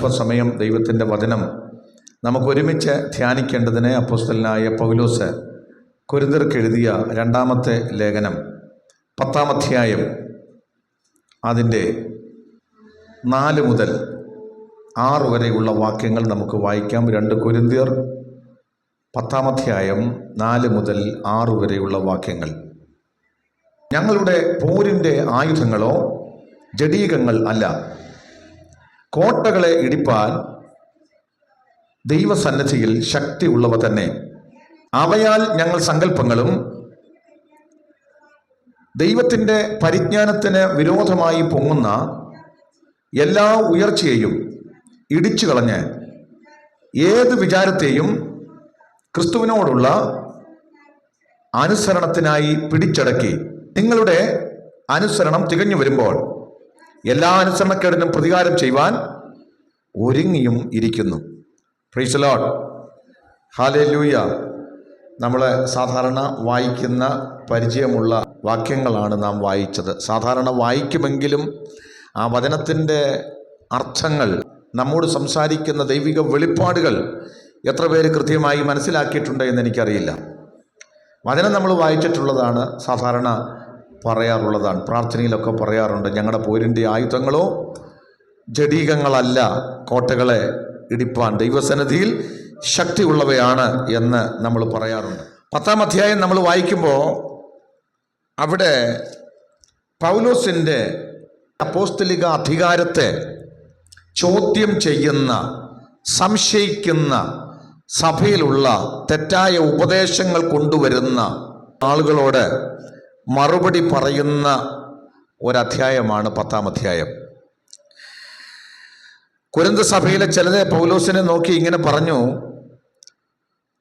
അല്പസമയം ദൈവത്തിൻ്റെ വചനം നമുക്കൊരുമിച്ച് ധ്യാനിക്കേണ്ടതിന് അപ്പോസ്തലനായ പൗലോസ് കൊരിന്ത്യർക്ക് എഴുതിയ രണ്ടാമത്തെ ലേഖനം 10-ാം അധ്യായം അതിൻ്റെ 4 മുതൽ 6 വരെയുള്ള വാക്യങ്ങൾ നമുക്ക് വായിക്കാം. 2 കൊരിന്ത്യർ 10-ാം അധ്യായം 4 മുതൽ 6 വരെയുള്ള വാക്യങ്ങൾ. ഞങ്ങളുടെ പോരിൻ്റെ ആയുധങ്ങളോ ജഡീകങ്ങൾ അല്ല, കോട്ടകളെ ഇടിപ്പാൻ ദൈവസന്നിധിയിൽ ശക്തി ഉള്ളവ തന്നെ. അവയാൽ ഞങ്ങൾ സങ്കല്പങ്ങളും ദൈവത്തിൻ്റെ പരിജ്ഞാനത്തിന് വിരോധമായി പൊങ്ങുന്ന എല്ലാ ഉയർച്ചയെയും ഇടിച്ചു കളഞ്ഞ് ഏത് വിചാരത്തെയും ക്രിസ്തുവിനോടുള്ള അനുസരണത്തിനായി പിടിച്ചടക്കി നിങ്ങളുടെ അനുസരണം തികഞ്ഞു വരുമ്പോൾ എല്ലാ അനുസരണക്കേടിനും പ്രതികാരം ചെയ്യുവാൻ ഒരുങ്ങിയും ഇരിക്കുന്നു. Price the Lord. ഹല്ലേലൂയ. നമ്മൾ സാധാരണ വായിക്കുന്ന പരിചയമുള്ള വാക്യങ്ങളാണ് നാം വായിച്ചത്. സാധാരണ വായിക്കുമെങ്കിലും ആ വചനത്തിൻ്റെ അർത്ഥങ്ങൾ, നമ്മോട് സംസാരിക്കുന്ന ദൈവിക വെളിപ്പാടുകൾ എത്ര പേര് കൃത്യമായി മനസ്സിലാക്കിയിട്ടുണ്ട് എന്ന് എനിക്കറിയില്ല. വചനം നമ്മൾ വായിച്ചിട്ടുള്ളതാണ്, സാധാരണ പറയാറുള്ളതാണ്, പ്രാർത്ഥനയിലൊക്കെ പറയാറുണ്ട്, ഞങ്ങളുടെ പോരിൻ്റെ ആയുധങ്ങളോ ജഡീകങ്ങളല്ല, കോട്ടകളെ ഇടിപ്പാൻ ദൈവസന്നിധിയിൽ ശക്തിയുള്ളവയാണ് എന്ന് നമ്മൾ പറയാറുണ്ട്. 10-ാം അധ്യായം നമ്മൾ വായിക്കുമ്പോൾ അവിടെ പൗലോസിൻ്റെ അപ്പോസ്തലിക അധികാരത്തെ ചോദ്യം ചെയ്യുന്ന, സംശയിക്കുന്ന, സഭയിലുള്ള തെറ്റായ ഉപദേശങ്ങൾ കൊണ്ടുവരുന്ന ആളുകളോട് മറുപടി പറയുന്ന ഒരധ്യായമാണ് 10-ാം അധ്യായം. കൊരിന്ത് സഭയിലെ ചിലരെ പൗലോസിനെ നോക്കി ഇങ്ങനെ പറഞ്ഞു,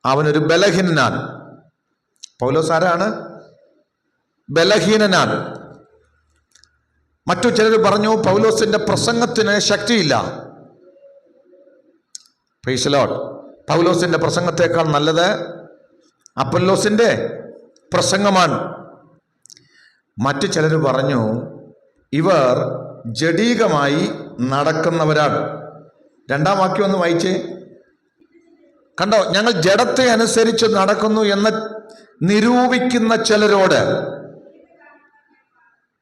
അവനൊരു ബലഹീനനാണ്. പൗലോസ് ആരാണ്? ബലഹീനനാണ്. മറ്റു ചിലർ പറഞ്ഞു പൗലോസിന്റെ പ്രസംഗത്തിന് ശക്തിയില്ല. Praise the Lord. പൗലോസിന്റെ പ്രസംഗത്തെക്കാൾ നല്ലത് അപ്പൊല്ലോസിന്റെ പ്രസംഗമാണ്. മറ്റു ചിലർ പറഞ്ഞു ഇവർ ജഡീകമായി നടക്കുന്നവരാണ്. 2-ാം വാക്യം ഒന്ന് വായിച്ചേ. കണ്ടോ, ഞങ്ങൾ ജഡത്തെ അനുസരിച്ച് നടക്കുന്നു എന്ന് നിരൂപിക്കുന്ന ചിലരോട്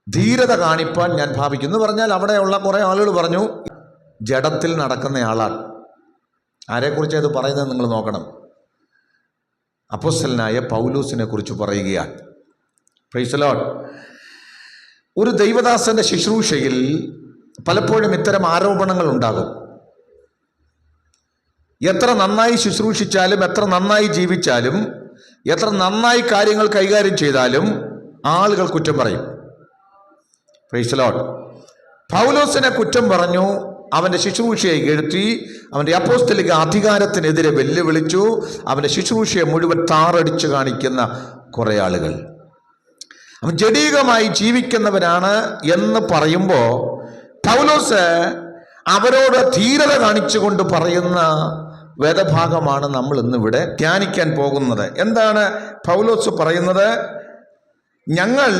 ധീരത കാണിപ്പാൻ ഞാൻ ഭാവിക്കുന്നു. പറഞ്ഞാൽ അവിടെയുള്ള കുറേ ആളുകൾ പറഞ്ഞു ജഡത്തിൽ നടക്കുന്നയാളാണ്. ആരെക്കുറിച്ച് അത് പറയുന്നത് നിങ്ങൾ നോക്കണം. അപ്പോസ്തലനായ പൗലോസിനെ കുറിച്ച് പറയുകയാണ്. Price the Lord. ഒരു ദൈവദാസന്റെ ശുശ്രൂഷയിൽ പലപ്പോഴും ഇത്തരം ആരോപണങ്ങൾ ഉണ്ടാകും. എത്ര നന്നായി ശുശ്രൂഷിച്ചാലും, എത്ര നന്നായി ജീവിച്ചാലും, എത്ര നന്നായി കാര്യങ്ങൾ കൈകാര്യം ചെയ്താലും ആളുകൾ കുറ്റം പറയും. Price the Lord. പൗലോസിനെ കുറ്റം പറഞ്ഞു, അവൻ്റെ ശുശ്രൂഷയെ എഴുത്തി, അവൻ്റെ അപ്പോസ്തലിക അധികാരത്തിനെതിരെ വെല്ലുവിളിച്ചു, അവൻ്റെ ശുശ്രൂഷയെ മുഴുവൻ താറടിച്ചു കാണിക്കുന്ന കുറേ ആളുകൾ. അവൻ ജഡീകമായി ജീവിക്കുന്നവനാണ് എന്ന് പറയുമ്പോൾ പൗലോസ് അവരോട് ധീരത കാണിച്ചുകൊണ്ട് പറയുന്ന വേദഭാഗമാണ് നമ്മൾ ഇന്നിവിടെ ധ്യാനിക്കാൻ പോകുന്നത്. എന്താണ് പൗലോസ് പറയുന്നത്? ഞങ്ങൾ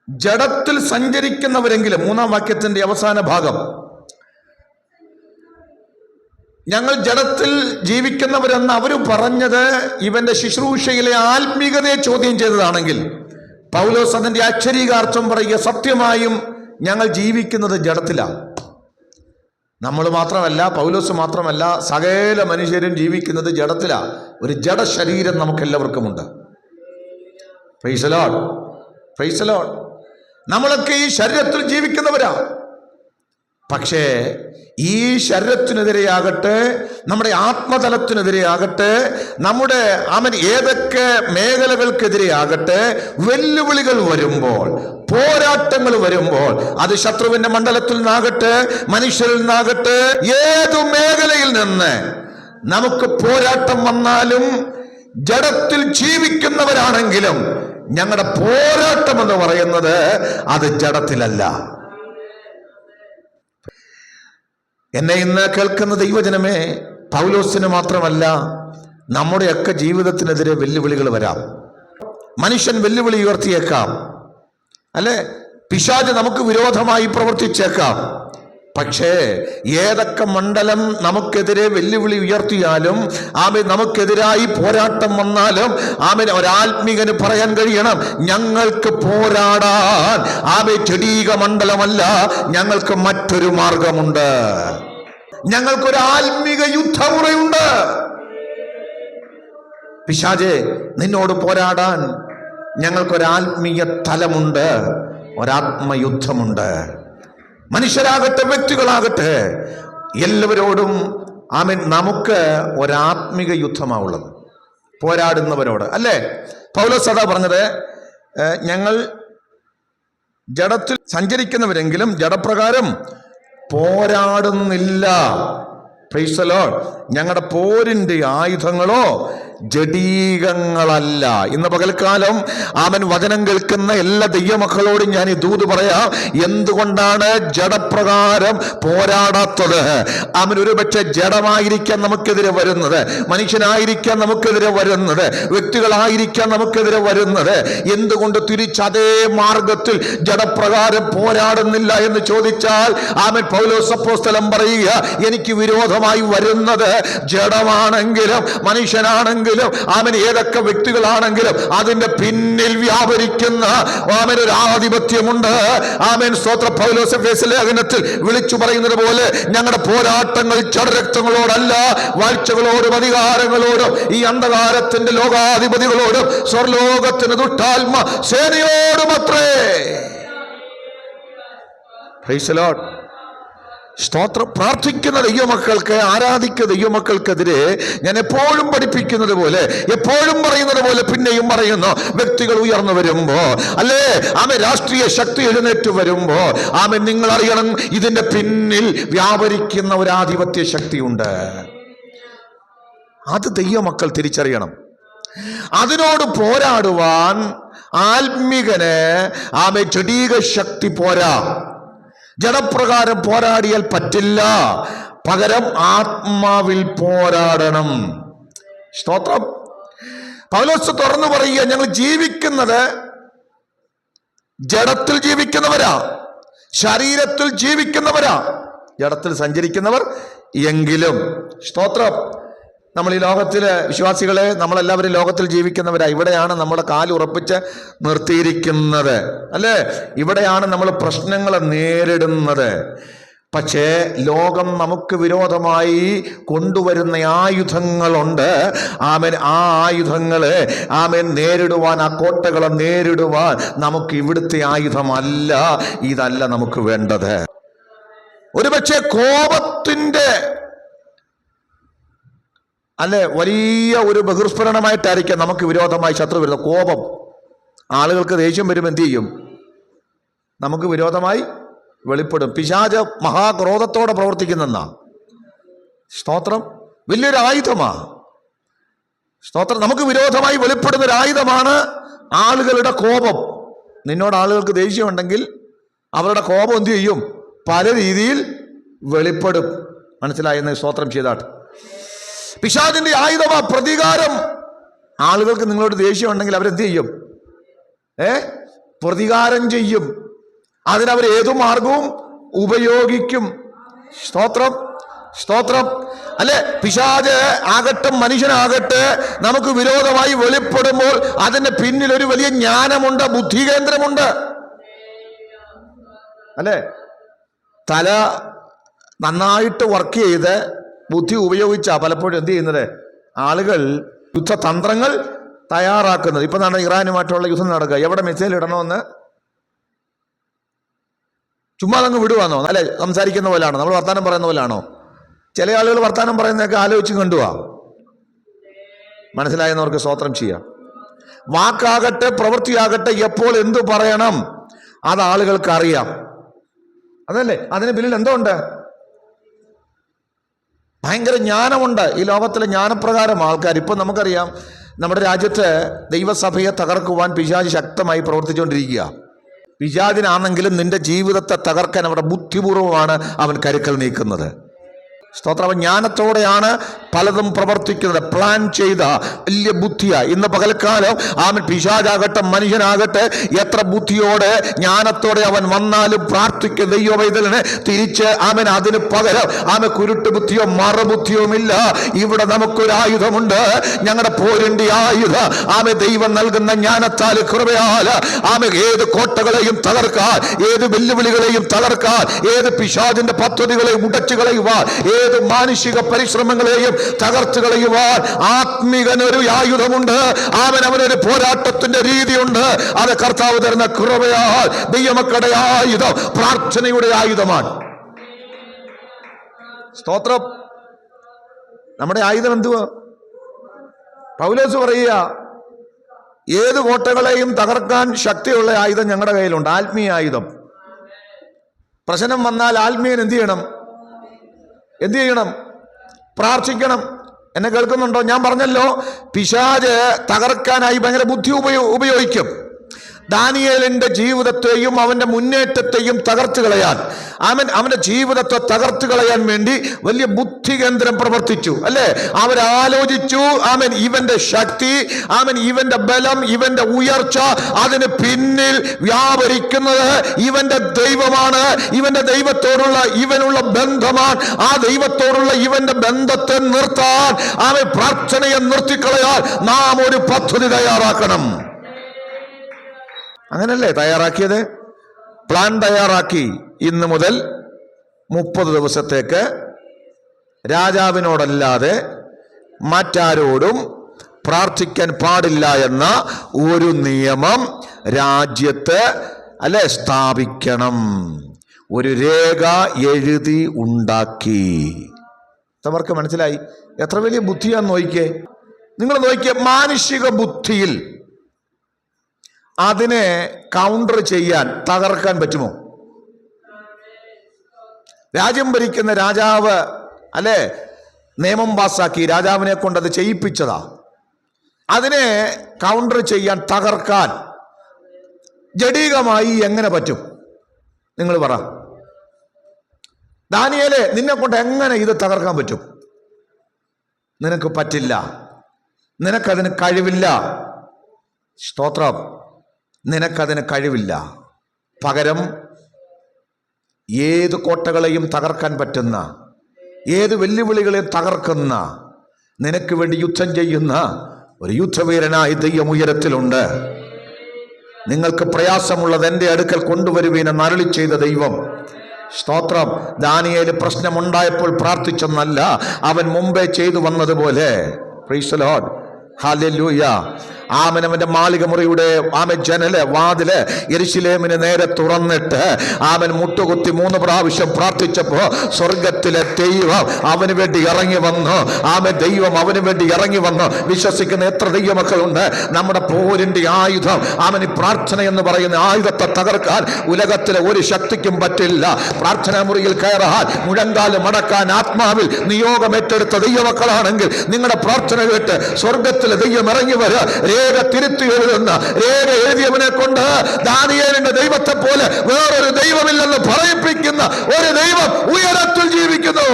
ജഡത്തിൽ സഞ്ചരിക്കുന്നവരെങ്കിലും, 3-ാം വാക്യത്തിന്റെ അവസാന ഭാഗം, ഞങ്ങൾ ജഡത്തിൽ ജീവിക്കുന്നവരെന്ന് അവർ പറഞ്ഞത് ഇവന്റെ ശുശ്രൂഷയിലെ ആത്മീകതയെ ചോദ്യം ചെയ്തതാണെങ്കിൽ പൗലോസ് അതിൻ്റെ അക്ഷരീകാർത്ഥം പറയുക, സത്യമായും ഞങ്ങൾ ജീവിക്കുന്നത് ജഡത്തിലാണ്. നമ്മൾ മാത്രമല്ല, പൗലോസ് മാത്രമല്ല, സകല മനുഷ്യരും ജീവിക്കുന്നത് ജഡത്തിലാണ്. ഒരു ജഡ ശരീരം നമുക്കെല്ലാവർക്കുമുണ്ട്. Praise the Lord. Praise the Lord. നമ്മളൊക്കെ ഈ ശരീരത്തിൽ ജീവിക്കുന്നവരാ. പക്ഷേ ഈ ശരീരത്തിനെതിരെയാകട്ടെ, നമ്മുടെ ആത്മതലത്തിനെതിരെയാകട്ടെ, നമ്മുടെ ഏതൊക്കെ മേഖലകൾക്കെതിരെയാകട്ടെ വെല്ലുവിളികൾ വരുമ്പോൾ, പോരാട്ടങ്ങൾ വരുമ്പോൾ, അത് ശത്രുവിന്റെ മണ്ഡലത്തിൽ നിന്നാകട്ടെ, മനുഷ്യരിൽ നിന്നാകട്ടെ, ഏതു മേഖലയിൽ നിന്ന് നമുക്ക് പോരാട്ടം വന്നാലും ജഡത്തിൽ ജീവിക്കുന്നവരാണെങ്കിലും ഞങ്ങളുടെ പോരാട്ടം എന്ന് പറയുന്നത് അത് ജഡത്തിലല്ല. എന്നെ ഇന്ന് കേൾക്കുന്ന ദൈവജനമേ, പൗലോസിന് മാത്രമല്ല നമ്മുടെയൊക്കെ ജീവിതത്തിനെതിരെ വെല്ലുവിളികൾ വരാം. മനുഷ്യൻ വെല്ലുവിളി ഉയർത്തിയേക്കാം, അല്ലെ? പിശാച് നമുക്ക് വിരോധമായി പ്രവർത്തിച്ചേക്കാം. പക്ഷേ ഏതൊക്കെ മണ്ഡലം നമുക്കെതിരെ വെല്ലുവിളി ഉയർത്തിയാലും നമുക്കെതിരായി പോരാട്ടം വന്നാലും ഒരാത്മികന് പറയാൻ കഴിയണം, ഞങ്ങൾക്ക് പോരാടാൻ ജഡീക മണ്ഡലമല്ല, ഞങ്ങൾക്ക് മറ്റൊരു മാർഗമുണ്ട്, ഞങ്ങൾക്കൊരു ആത്മിക യുദ്ധമുറയുണ്ട്. പിശാചേ, നിന്നോട് പോരാടാൻ ഞങ്ങൾക്കൊരാത്മീയ തലമുണ്ട്, ഒരാത്മയുദ്ധമുണ്ട്. മനുഷ്യരാകട്ടെ വ്യക്തികളാകട്ടെ എല്ലാവരോടും നമുക്ക് ഒരാത്മിക യുദ്ധമാവുള്ളത്, പോരാടുന്നവരോട് അല്ലേ? പൗലോസ് അതാ പറഞ്ഞത്, ഞങ്ങൾ ജഡത്തിൽ സഞ്ചരിക്കുന്നവരെങ്കിലും ജഡപ്രകാരം പോരാടുന്നില്ല. Praise the Lord. ഞങ്ങളുടെ പോരിന്റെ ആയുധങ്ങളോ ജഡീകങ്ങളല്ല. ഇന്ന് പകൽക്കാലം വചനം കേൾക്കുന്ന എല്ലാ ദൈവമക്കളോടും ഞാൻ ഈ ദൂത് പറയാം. എന്തുകൊണ്ടാണ് ജഡപ്രകാരം പോരാടാത്തത്? ഒരുപക്ഷെ ജഡമായിരിക്കാൻ നമുക്കെതിരെ വരുന്നത്, മനുഷ്യനായിരിക്കാൻ നമുക്കെതിരെ വരുന്നത്, വ്യക്തികളായിരിക്കാൻ നമുക്കെതിരെ വരുന്നത്, എന്തുകൊണ്ട് തിരിച്ചതേ മാർഗത്തിൽ ജഡപ്രകാരം പോരാടുന്നില്ല എന്ന് ചോദിച്ചാൽ പൗലോസ് അപ്പോസ്തലൻ പറയുക, എനിക്ക് വിരോധമായി വരുന്നത് ജഡമാണെങ്കിലും മനുഷ്യനാണെങ്കിലും ഏതൊക്കെ വ്യക്തികളാണെങ്കിലും അതിന്റെ പിന്നിൽ വ്യാപരിക്കുന്ന ഒരു ആധിപത്യമുണ്ട്. സ്തോത്രം. പൗലോസ് എഫേസ്യ ലേഖനത്തിൽ വിളിച്ചു പറയുന്നത് പോലെ ഞങ്ങളുടെ പോരാട്ടങ്ങൾ ജഡരക്തങ്ങളോടല്ല, വാഴ്ചകളോടും അധികാരങ്ങളോടും ഈ അന്ധകാരത്തിന്റെ ലോകാധിപതികളോടും സ്വർലോകത്തിന് ദുഷ്ടാത്മ സേനയോടും അത്രേ. Price the Lord. സ്തോത്രം. പ്രാർത്ഥിക്കുന്ന ദൈവമക്കൾക്ക്, ആരാധിക്കുന്ന ദൈവമക്കൾക്കെതിരെ ഞാൻ എപ്പോഴും പഠിപ്പിക്കുന്നത് പോലെ, എപ്പോഴും പറയുന്നത് പോലെ പിന്നെയും പറയുന്നു, വ്യക്തികൾ ഉയർന്നു വരുമ്പോ അല്ലേ രാഷ്ട്രീയ ശക്തി എഴുന്നേറ്റ് വരുമ്പോ നിങ്ങൾ അറിയണം, ഇതിന്റെ പിന്നിൽ വ്യാപരിക്കുന്ന ഒരു ആധിപത്യ ശക്തിയുണ്ട്. അത് ദൈവമക്കൾ തിരിച്ചറിയണം. അതിനോട് പോരാടുവാൻ ആത്മികന് ജഡീക ശക്തി പോരാ, ജഡപ്രകാരം പോരാടിയാൽ പറ്റില്ല. പകരം ആത്മാവിൽ പോരാടണം. സ്തോത്രം. പൗലോസ് തുറന്നു പറയുക, ഞങ്ങൾ ജീവിക്കുന്നത് ജഡത്തിൽ ജീവിക്കുന്നവരാ, ശരീരത്തിൽ ജീവിക്കുന്നവരാ, ജഡത്തിൽ സഞ്ചരിക്കുന്നവർ എങ്കിലും. സ്തോത്രം. നമ്മൾ ഈ ലോകത്തിലെ വിശ്വാസികളെ, നമ്മളെല്ലാവരും ലോകത്തിൽ ജീവിക്കുന്നവരാ. ഇവിടെയാണ് നമ്മുടെ കാലുറപ്പിച്ച് നിർത്തിയിരിക്കുന്നത് അല്ലേ? ഇവിടെയാണ് നമ്മൾ പ്രശ്നങ്ങളെ നേരിടുന്നത്. പക്ഷേ ലോകം നമുക്ക് വിരോധമായി കൊണ്ടുവരുന്ന ആയുധങ്ങളുണ്ട്. ആ ആയുധങ്ങളെ നേരിടുവാൻ, ആ കോട്ടകളെ നേരിടുവാൻ നമുക്ക് ഇവിടുത്തെ ആയുധമല്ല, ഇതല്ല നമുക്ക് വേണ്ടത്. ഒരുപക്ഷെ കോപത്തിന്റെ അല്ലെ വലിയ ഒരു ബഹിർസ്ഫുരണമായിട്ടായിരിക്കാം നമുക്ക് വിരോധമായി ശത്രു വരുന്നത്. കോപം. ആളുകൾക്ക് ദേഷ്യം വരുമ്പോൾ എന്ത് ചെയ്യും? നമുക്ക് വിരോധമായി വെളിപ്പെടും. പിശാച് മഹാക്രോധത്തോടെ പ്രവർത്തിക്കുന്നെന്നാ. സ്തോത്രം. വലിയൊരു ആയുധമാ. സ്തോത്രം. നമുക്ക് വിരോധമായി വെളിപ്പെടുന്ന ഒരു ആയുധമാണ് ആളുകളുടെ കോപം. നിന്നോട് ആളുകൾക്ക് ദേഷ്യമുണ്ടെങ്കിൽ അവരുടെ കോപം എന്ത് ചെയ്യും? പല രീതിയിൽ വെളിപ്പെടും. മനസ്സിലായെന്ന് സ്തോത്രം ചെയ്താട്ട്. പിശാചിന്റെ ആയുധമാ പ്രതികാരം. ആളുകൾക്ക് നിങ്ങളോട് ദേഷ്യമുണ്ടെങ്കിൽ അവരെന്ത് ചെയ്യും? പ്രതികാരം ചെയ്യും. അതിനവർ ഏതു മാർഗവും ഉപയോഗിക്കും. സ്തോത്രം. സ്തോത്രം. അല്ലെ? പിശാച് ആകട്ടെ മനുഷ്യനാകട്ടെ നമുക്ക് വിരോധമായി വെളിപ്പെടുമ്പോൾ അതിന്റെ പിന്നിൽ ഒരു വലിയ ജ്ഞാനമുണ്ട്, ബുദ്ധി കേന്ദ്രമുണ്ട് അല്ലെ? തല നന്നായിട്ട് വർക്ക് ചെയ്ത് ബുദ്ധി ഉപയോഗിച്ചാ പലപ്പോഴും എന്ത് ചെയ്യുന്നത്? ആളുകൾ യുദ്ധതന്ത്രങ്ങൾ തയ്യാറാക്കുന്നത്. ഇപ്പൊ നടന്ന ഇറാനുമായിട്ടുള്ള യുദ്ധം നടക്കുക. എവിടെ മിസൈൽ ഇടണമെന്ന് ചുമ്മാ അങ്ങ് വിടുവാന്നോ? അല്ലെ? സംസാരിക്കുന്ന പോലാണോ? നമ്മൾ വർത്താനം പറയുന്ന പോലാണോ? ചില ആളുകൾ വർത്താനം പറയുന്നതൊക്കെ ആലോചിച്ച് കണ്ടുവാ. മനസ്സിലായെന്നവർക്ക് സ്തോത്രം ചെയ്യാം. വാക്കാകട്ടെ പ്രവൃത്തിയാകട്ടെ എപ്പോൾ എന്തു പറയണം അത് ആളുകൾക്ക് അറിയാം. അതല്ലേ? അതിന് പിന്നിൽ എന്തോ ഉണ്ട്? ഭയങ്കര ജ്ഞാനമുണ്ട്. ഈ ലോകത്തിലെ ജ്ഞാനപ്രകാരം ആൾക്കാർ. ഇപ്പം നമുക്കറിയാം, നമ്മുടെ രാജ്യത്ത് ദൈവസഭയെ തകർക്കുവാൻ പിശാച് ശക്തമായി പ്രവർത്തിച്ചുകൊണ്ടിരിക്കുക. പിശാചിനാണെങ്കിലും നിന്റെ ജീവിതത്തെ തകർക്കാൻ അവരുടെ ബുദ്ധിപൂർവമാണ് അവൻ കരുക്കൾ നീക്കുന്നത്. സ്തോത്രം. ജ്ഞാനത്തോടെയാണ് പലതും പ്രവർത്തിക്കുന്നത്. പ്ലാൻ ചെയ്ത വലിയ ബുദ്ധിയാ. ഇന്ന് പകൽക്കാലം ആമൻ പിശാചാകട്ടെ മനുഷ്യനാകട്ടെ എത്ര ബുദ്ധിയോടെ ജ്ഞാനത്തോടെ അവൻ വന്നാലും പ്രാർത്ഥിക്കുന്ന ദൈവവൈതലിനെ തിരിച്ച് ആമൻ അതിന് പകരം ആമൻ കുരുട്ട് ബുദ്ധിയോ മറുബുദ്ധിയുമില്ല. ഇവിടെ നമുക്കൊരു ആയുധമുണ്ട്. ഞങ്ങളുടെ പോരിന്റെ ആയുധം ആമൻ ദൈവം നൽകുന്ന ജ്ഞാനത്താൽ കൃപയാൽ ആമൻ ഏത് കോട്ടകളെയും തകർക്കാൻ, ഏത് വെല്ലുവിളികളെയും തകർക്കാൻ, ഏത് പിശാചിന്റെ പദ്ധതികളെയും ഉടച്ചു കളയുവാൻ, ഏത് മാനുഷിക പരിശ്രമങ്ങളെയും തകർത്ത് കളയുവാൻ ആത്മികനൊരു ആയുധമുണ്ട്. അവനൊരു പോരാട്ടത്തിന്റെ രീതിയുണ്ട്. അത് കർത്താവ് തരുന്ന കൃപയാൽ ദൈവമക്കളുടെ ആയുധം പ്രാർത്ഥനയുടെ ആയുധമാണ്. സ്തോത്രം. നമ്മുടെ ആയുധം എന്തുവാ? പൗലോസ് പറയുക, ഏത് കോട്ടകളെയും തകർക്കാൻ ശക്തിയുള്ള ആയുധം ഞങ്ങളുടെ കയ്യിലുണ്ട്. ആത്മീയ ആയുധം. പ്രശ്നം വന്നാൽ ആത്മീയൻ എന്ത് ചെയ്യണം? പ്രാർത്ഥിക്കണം. എന്നെ കേൾക്കുന്നുണ്ടോ? ഞാൻ പറഞ്ഞല്ലോ, പിശാച് തകർക്കാനായി ഭയങ്കര ബുദ്ധി ഉപയോഗിക്കും. ദാനിയേലിന്റെ ജീവിതത്തെയും അവന്റെ മുന്നേറ്റത്തെയും തകർത്ത് കളയാൻ, അവന്റെ ജീവിതത്തെ തകർത്ത് കളയാൻ വേണ്ടി വലിയ ബുദ്ധി കേന്ദ്രം പ്രവർത്തിച്ചു, അല്ലേ? അവരാലോചിച്ചു, ഇവന്റെ ശക്തി, ഇവന്റെ ബലം, ഇവന്റെ ഉയർച്ച, അതിന് പിന്നിൽ വ്യാപരിക്കുന്നത് ഇവന്റെ ദൈവമാണ്. ഇവന്റെ ദൈവത്തോടുള്ള ഇവനുള്ള ബന്ധമാണ്. ആ ദൈവത്തോടുള്ള ഇവന്റെ ബന്ധത്തെ നിർത്താൻ, പ്രാർത്ഥനയെ നിർത്തിക്കളയാൻ നാം ഒരു പദ്ധതി തയ്യാറാക്കണം. അങ്ങനല്ലേ തയ്യാറാക്കിയത്? പ്ലാൻ തയ്യാറാക്കി. ഇന്ന് മുതൽ 30 ദിവസത്തേക്ക് രാജാവിനോടല്ലാതെ മറ്റാരോടും പ്രാർത്ഥിക്കാൻ പാടില്ല എന്ന ഒരു നിയമം രാജ്യത്ത് സ്ഥാപിക്കണം. ഒരു രേഖ എഴുതി ഉണ്ടാക്കി. അവർക്ക് മനസ്സിലായി. എത്ര വലിയ ബുദ്ധിയാന്ന് നോക്കിയേ. നിങ്ങൾ നോക്കിയേ, മാനുഷിക ബുദ്ധിയിൽ അതിനെ കൗണ്ടർ ചെയ്യാൻ, തകർക്കാൻ പറ്റുമോ? രാജ്യം ഭരിക്കുന്ന രാജാവ് നിയമം പാസാക്കി, രാജാവിനെ കൊണ്ട് അത് ചെയ്യിപ്പിച്ചതാ. അതിനെ കൗണ്ടർ ചെയ്യാൻ, തകർക്കാൻ ജഡികമായി എങ്ങനെ പറ്റും? നിങ്ങൾ പറ. ദാനിയേലേ, നിന്നെ കൊണ്ട് എങ്ങനെ ഇത് തകർക്കാൻ പറ്റും? നിനക്ക് പറ്റില്ല. നിനക്കതിന് കഴിവില്ല. സ്തോത്രം. നിനക്കതിന് കഴിവില്ല. പകരം ഏത് കോട്ടകളെയും തകർക്കാൻ പറ്റുന്ന, ഏത് വെല്ലുവിളികളെയും തകർക്കുന്ന, നിനക്ക് വേണ്ടി യുദ്ധം ചെയ്യുന്ന ഒരു യുദ്ധവീരനായി ദൈവം ഉയരത്തിലുണ്ട്. നിങ്ങൾക്ക് പ്രയാസമുള്ളത് എൻ്റെ അടുക്കൽ കൊണ്ടുവരുവീനെന്ന് അരുളി ചെയ്ത ദൈവം. സ്തോത്രം. ദാനിയേൽ പ്രശ്നമുണ്ടായപ്പോൾ പ്രാർത്ഥിച്ചെന്നല്ല, അവൻ മുമ്പേ ചെയ്തു വന്നതുപോലെ. Price the Lord. ഹല്ലേലൂയ. അവന്റെ മാളിക മുറിയുടെ ജനല് വാതില് യെരൂശലേമിന് നേരെ തുറന്നിട്ട് മുട്ടുകുത്തി 3 പ്രാവശ്യം പ്രാർത്ഥിച്ചപ്പോ സ്വർഗത്തിലെ ദൈവം അവന് വേണ്ടി ഇറങ്ങി വന്നു. ദൈവം അവന് വേണ്ടി ഇറങ്ങി വന്നു. വിശ്വസിക്കുന്ന എത്ര ദൈവമക്കളുണ്ട്? നമ്മുടെ പോരിന്റെ ആയുധം പ്രാർത്ഥന എന്ന് പറയുന്ന ആയുധത്തെ തകർക്കാൻ ഉലകത്തിലെ ഒരു ശക്തിക്കും പറ്റില്ല. പ്രാർത്ഥനാ മുറിയിൽ കയറാൻ, മുഴങ്കാല് മടക്കാൻ ആത്മാവിൽ നിയോഗം ഏറ്റെടുത്ത ദൈവമക്കളാണെങ്കിൽ നിങ്ങളുടെ പ്രാർത്ഥന കേട്ട് സ്വർഗത്തിലെ ദൈവം ഇറങ്ങി വരിക. രേഖ തിരുത്തി എഴുതുന്ന, രേഖ എഴുതിയവനെ കൊണ്ട് ദാനിയേലിന്റെ ദൈവത്തെ പോലെ വേറൊരു ദൈവമില്ലെന്ന് പറയിപ്പിക്കുന്ന ഒരു ദൈവം ഉയരത്തിൽ ജീവിക്കുന്നു.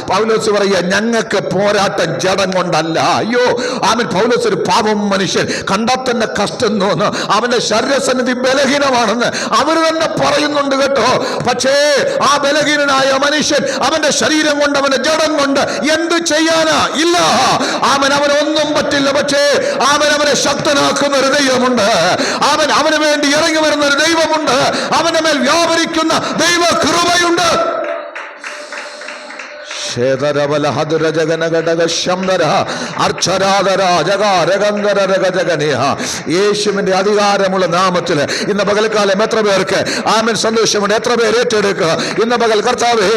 പൗലോസ് പറയുക, ഞങ്ങൾക്ക് പോരാട്ടം ജഡം കൊണ്ടല്ല. അയ്യോ, പൗലോസ് ഒരു പാപം മനുഷ്യൻ, കണ്ടാൽ തന്നെ കഷ്ടം തോന്നുന്നു. അവന്റെ ശരീരസന്നിധി ബലഹീനമാണെന്ന് അവർ തന്നെ പറയുന്നുണ്ട് കേട്ടോ. പക്ഷേ ആ ബലഹീനനായ മനുഷ്യൻ അവന്റെ ശരീരം കൊണ്ട്, അവന്റെ ജഡം കൊണ്ട് എന്ത് ചെയ്യാനാ? ഇല്ല. അവനൊന്നും പറ്റില്ല. പക്ഷേ അവനെ ശക്തനാക്കുന്ന ഒരു ദൈവമുണ്ട്. അവന് വേണ്ടി ഇറങ്ങി വരുന്ന ഒരു ദൈവമുണ്ട്. അവന്റെ മേൽ വ്യാപരിക്കുന്ന ദൈവ കൃപയുണ്ട്. യേശുവിന്റെ അധികാരമുള്ള നാമത്തിൽ ഇന്ന് പകൽക്കാലം എത്ര പേർക്ക് സന്തോഷമുണ്ട്? എത്ര പേര് ഏറ്റെടുക്കുക ഇന്ന് പകൽ? കർത്താവേ,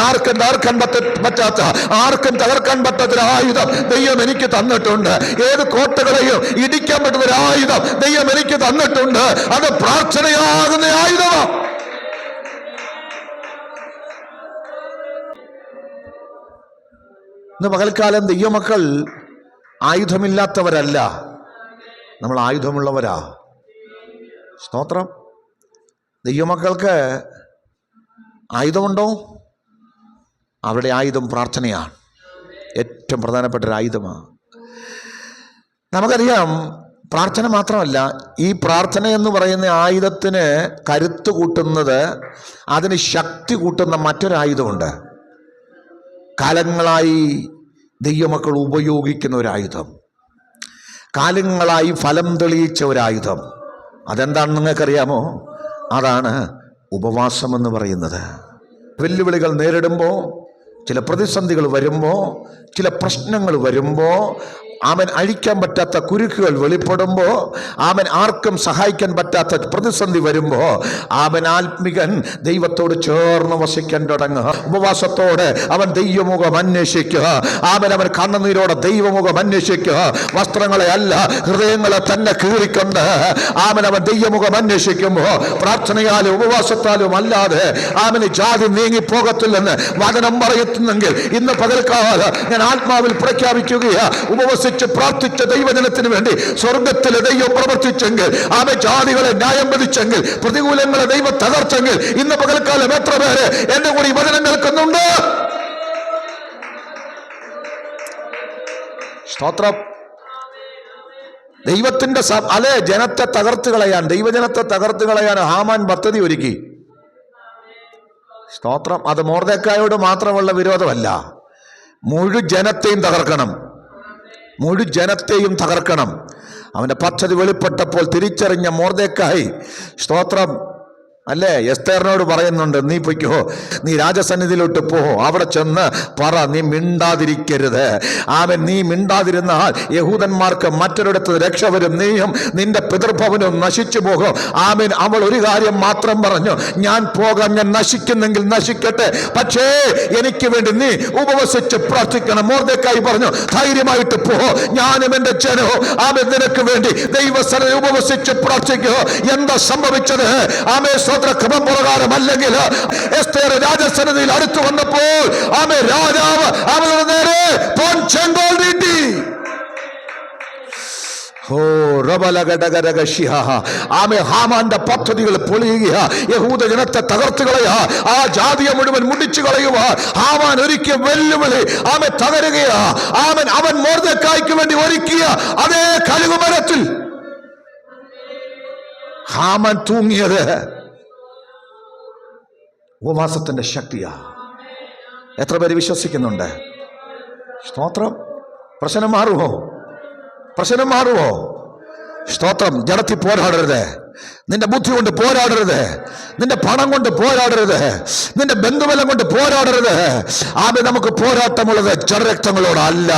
ആർക്കും തകർക്കാൻ പറ്റാത്ത, ആർക്കും തകർക്കാൻ പറ്റാത്ത ആയുധം ദൈവം എനിക്ക് തന്നിട്ടുണ്ട്. ഏത് കോട്ടകളെയും ഇടിക്കാൻ പറ്റുന്ന ഒരു ആയുധം ദൈവം എനിക്ക് തന്നിട്ടുണ്ട്. അത് പ്രാർത്ഥനയാകുന്ന ആയുധമാണ്. ഇന്ന് പകൽക്കാലം ദൈവമക്കൾ ആയുധമില്ലാത്തവരല്ല. നമ്മൾ ആയുധമുള്ളവരാ. സ്തോത്രം. ദൈവമക്കൾക്ക് ആയുധമുണ്ടോ? അവരുടെ ആയുധം പ്രാർത്ഥനയാണ്. ഏറ്റവും പ്രധാനപ്പെട്ട ഒരു ആയുധമാണ്. നമുക്കറിയാം, പ്രാർത്ഥന മാത്രമല്ല, ഈ പ്രാർത്ഥന എന്ന് പറയുന്ന ആയുധത്തിന് കരുത്ത് കൂട്ടുന്നത്, അതിന് ശക്തി കൂട്ടുന്ന മറ്റൊരായുധമുണ്ട്. കാലങ്ങളായി ദൈവമക്കൾ ഉപയോഗിക്കുന്ന ഒരായുധം, കാലങ്ങളായി ഫലം തെളിയിച്ച ഒരായുധം. അതെന്താണെന്ന് നിങ്ങൾക്കറിയാമോ? അതാണ് ഉപവാസം എന്ന് പറയുന്നത്. വെല്ലുവിളികൾ നേരിടുമ്പോൾ, ചില പ്രതിസന്ധികൾ വരുമ്പോൾ, ചില പ്രശ്നങ്ങൾ വരുമ്പോൾ, അവൻ അഴിക്കാൻ പറ്റാത്ത കുരുക്കുകൾ വെളിപ്പെടുമ്പോൾ, അവൻ ആർക്കും സഹായിക്കാൻ പറ്റാത്ത പ്രതിസന്ധി വരുമ്പോൾ, അവൻ ആത്മികൻ ദൈവത്തോട് ചേർന്ന് വസിക്കാൻ തുടങ്ങുക. ഉപവാസത്തോടെ അവൻ ദൈവമുഖം അന്വേഷിക്കുക. അവൻ കണ്ണുനീരോടെ ദൈവമുഖം അന്വേഷിക്കുക. വസ്ത്രങ്ങളെ അല്ല, ഹൃദയങ്ങളെ തന്നെ കീറിക്കൊണ്ട് അവൻ ദൈവമുഖം അന്വേഷിക്കുമ്പോൾ, പ്രാർത്ഥനയാലും ഉപവാസത്താലും അല്ലാതെ അവന് ജാതി നീങ്ങിപ്പോകത്തില്ലെന്ന് വചനം പറയുന്നെങ്കിൽ, ഇന്ന് പകൽക്കാലം ഞാൻ ആത്മാവിൽ പ്രഖ്യാപിക്കുകയാ, പ്രാർത്ഥിച്ച ദൈവജനത്തിന് വേണ്ടി സ്വർഗത്തിലെ ദൈവം പ്രവർത്തിച്ചെങ്കിൽ, ആമേ, ജാതികളെ ന്യായം വിധിച്ചെങ്കിൽ, പ്രതികൂലങ്ങളെ ദൈവം തകർച്ചെങ്കിൽ, ഇന്ന് പകൽക്കാലം എത്ര പേര് എന്റെ കൂടി വചനം കേൾക്കുന്നുണ്ട്? സ്തോത്രം. ദൈവത്തിന്റെ അല്ലെ ജനത്തെ തകർത്ത് കളയാൻ, ദൈവജനത്തെ തകർത്ത് കളയാൻ ഹാമാൻ പദ്ധതി ഒരുക്കി. സ്തോത്രം. അത് മൊർദെഖായിയോട് മാത്രമുള്ള വിരോധമല്ല, മുഴു ജനത്തെയും തകർക്കണം, മുഴു ജനത്തെയും തകർക്കണം. അവന്റെ പദ്ധതി വെളിപ്പെട്ടപ്പോൾ തിരിച്ചറിഞ്ഞ മൊർദെഖായി, സ്തോത്രം, അല്ലേ, എസ്തേറിനോട് പറയുന്നുണ്ട്, നീ പൊയ്ക്കോ, നീ രാജസന്നിധിയിലോട്ട് പോ, അവിടെ ചെന്ന് പറ, നീ മിണ്ടാതിരിക്കരുത്. നീ മിണ്ടാതിരുന്നാൽ യഹൂദന്മാർക്ക് മറ്റൊരിടത്ത് രക്ഷ വരും, നീയും നിന്റെ പിതൃഭവനും നശിച്ചു പോകും. അവൾ ഒരു കാര്യം മാത്രം പറഞ്ഞു, ഞാൻ പോകാൻ, ഞാൻ നശിക്കുന്നെങ്കിൽ നശിക്കട്ടെ, പക്ഷേ എനിക്ക് വേണ്ടി നീ ഉപവസിച്ച് പ്രാർത്ഥിക്കണം. മൊർദെഖായി പറഞ്ഞു, ധൈര്യമായിട്ട് പോ, ഞാനും എന്റെ ജനവും നിനക്ക് വേണ്ടി ദൈവസന്നിധിയിൽ ഉപവസിച്ച് പ്രാർത്ഥിക്കുക. എന്താ സംഭവിച്ചത്? ക്രമം പ്രകാരമല്ലെങ്കിൽ എസ്തേർ രാജസന്നിധിയിൽ അടുത്തു വന്നപ്പോൾ രാജാവ് അവരുടെ നേരെ പൊൻചെങ്കോൽ നീട്ടി. ഹാമാന്റെ പദ്ധതികൾ പൊളിയുക, യഹൂദ ജനത്തെ തകർത്ത് കളയുക, ആ ജാതിയെ മുഴുവൻ മുടിച്ചു കളയുക. ഹാമാൻ ഒരുക്കിയ വെല്ലുവിളി തകരുകയാ. അവൻ മൊർദെഖായിക്ക് വേണ്ടി ഒരുക്കിയ അതേ കഴുകുമരത്തിൽ ഹാമാൻ തൂങ്ങിയത് ഉപവാസത്തിന്റെ ശക്തിയാ. എത്ര പേര് വിശ്വസിക്കുന്നുണ്ട്? സ്തോത്രം. പ്രശ്നം മാറുമോ? പ്രശ്നം മാറുമോ? സ്തോത്രം. ജഡത്തിൽ പോരാടരുത്, നിന്റെ ബുദ്ധി കൊണ്ട് പോരാടരുത്, നിന്റെ പണം കൊണ്ട് പോരാടരുത്, നിന്റെ ബന്ധുബലം കൊണ്ട് പോരാടരുത്. നമുക്ക് പോരാട്ടമുള്ളത് ജഡരക്തങ്ങളോടല്ല.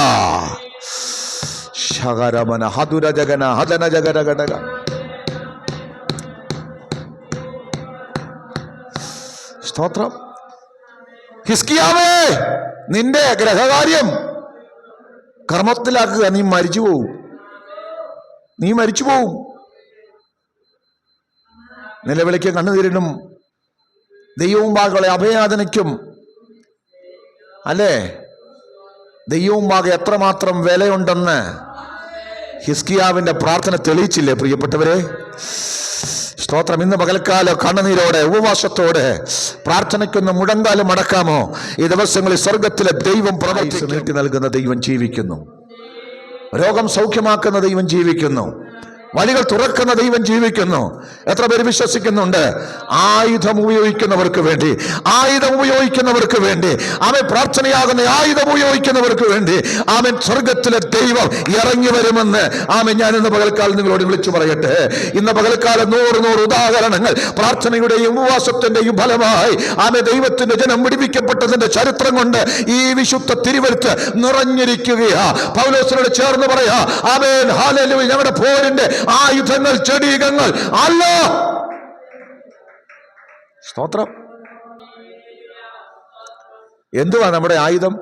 ശകരമന ഹതുര ജഗന ഹതന ജഗര ഘടക. സ്തോത്രം. ഹിസ്കിയാവേ, നിന്റെ ഗ്രഹകാര്യം കർമ്മത്തിലാക്കുക, നീ മരിച്ചു പോവും, നീ മരിച്ചു പോവും. നിലവിളിക്കും കണ്ണുനീരിനും ദൈവവും ഭാഗങ്ങളെ അഭയാതനയ്ക്കും, അല്ലേ, ദൈവവും ഭാഗം എത്രമാത്രം വിലയുണ്ടെന്ന് ഹിസ്കിയാവിന്റെ പ്രാർത്ഥന തെളിയിച്ചില്ലേ പ്രിയപ്പെട്ടവരെ? സ്തോത്രം. ഇന്ന് പകൽക്കാലം കണ്ണുനീരോടെ ഉപവാസത്തോടെ പ്രാർത്ഥനയ്ക്കൊന്ന് മുഴങ്കാലം അടക്കാമോ? ഈ ദിവസങ്ങളിൽ സ്വർഗത്തിലെ ദൈവം പ്രവർത്തിച്ച് നീട്ടി നൽകുന്ന ദൈവം ജീവിക്കുന്നു, രോഗം സൗഖ്യമാക്കുന്ന ദൈവം ജീവിക്കുന്നു, വഴികൾ തുറക്കുന്ന ദൈവം ജീവിക്കുന്നു. എത്ര പേര് വിശ്വസിക്കുന്നുണ്ട്? ആയുധം ഉപയോഗിക്കുന്നവർക്ക് വേണ്ടി, ആയുധം ഉപയോഗിക്കുന്നവർക്ക് വേണ്ടി, പ്രാർത്ഥനയാകുന്ന ആയുധം ഉപയോഗിക്കുന്നവർക്ക് വേണ്ടി സ്വർഗത്തിലെ ദൈവം ഇറങ്ങി വരുമെന്ന് ഞാൻ ഇന്ന് പകൽക്കാലം നിങ്ങളോട് വിളിച്ചു പറയട്ടെ. ഇന്ന് പകൽക്കാലം 100 ഉദാഹരണങ്ങൾ പ്രാർത്ഥനയുടെയും ഉപവാസത്തിന്റെയും ഫലമായി ദൈവത്തിന്റെ ജനം വിടിവിക്കപ്പെട്ടതിന്റെ ചരിത്രം കൊണ്ട് ഈ വിശുദ്ധ തിരുവെഴുത്ത് നിറഞ്ഞിരിക്കുകയാ. പൗലോസിനോട് ചേർന്ന് പറയാ, ആമേൻ, ഹല്ലേലൂയ. ഞങ്ങളുടെ പോരിന്റെ ആയുധങ്ങൾ ചെടികങ്ങൾ അല്ല. സ്തോത്രം. എന്തുവാ നമ്മുടെ ആയുധം?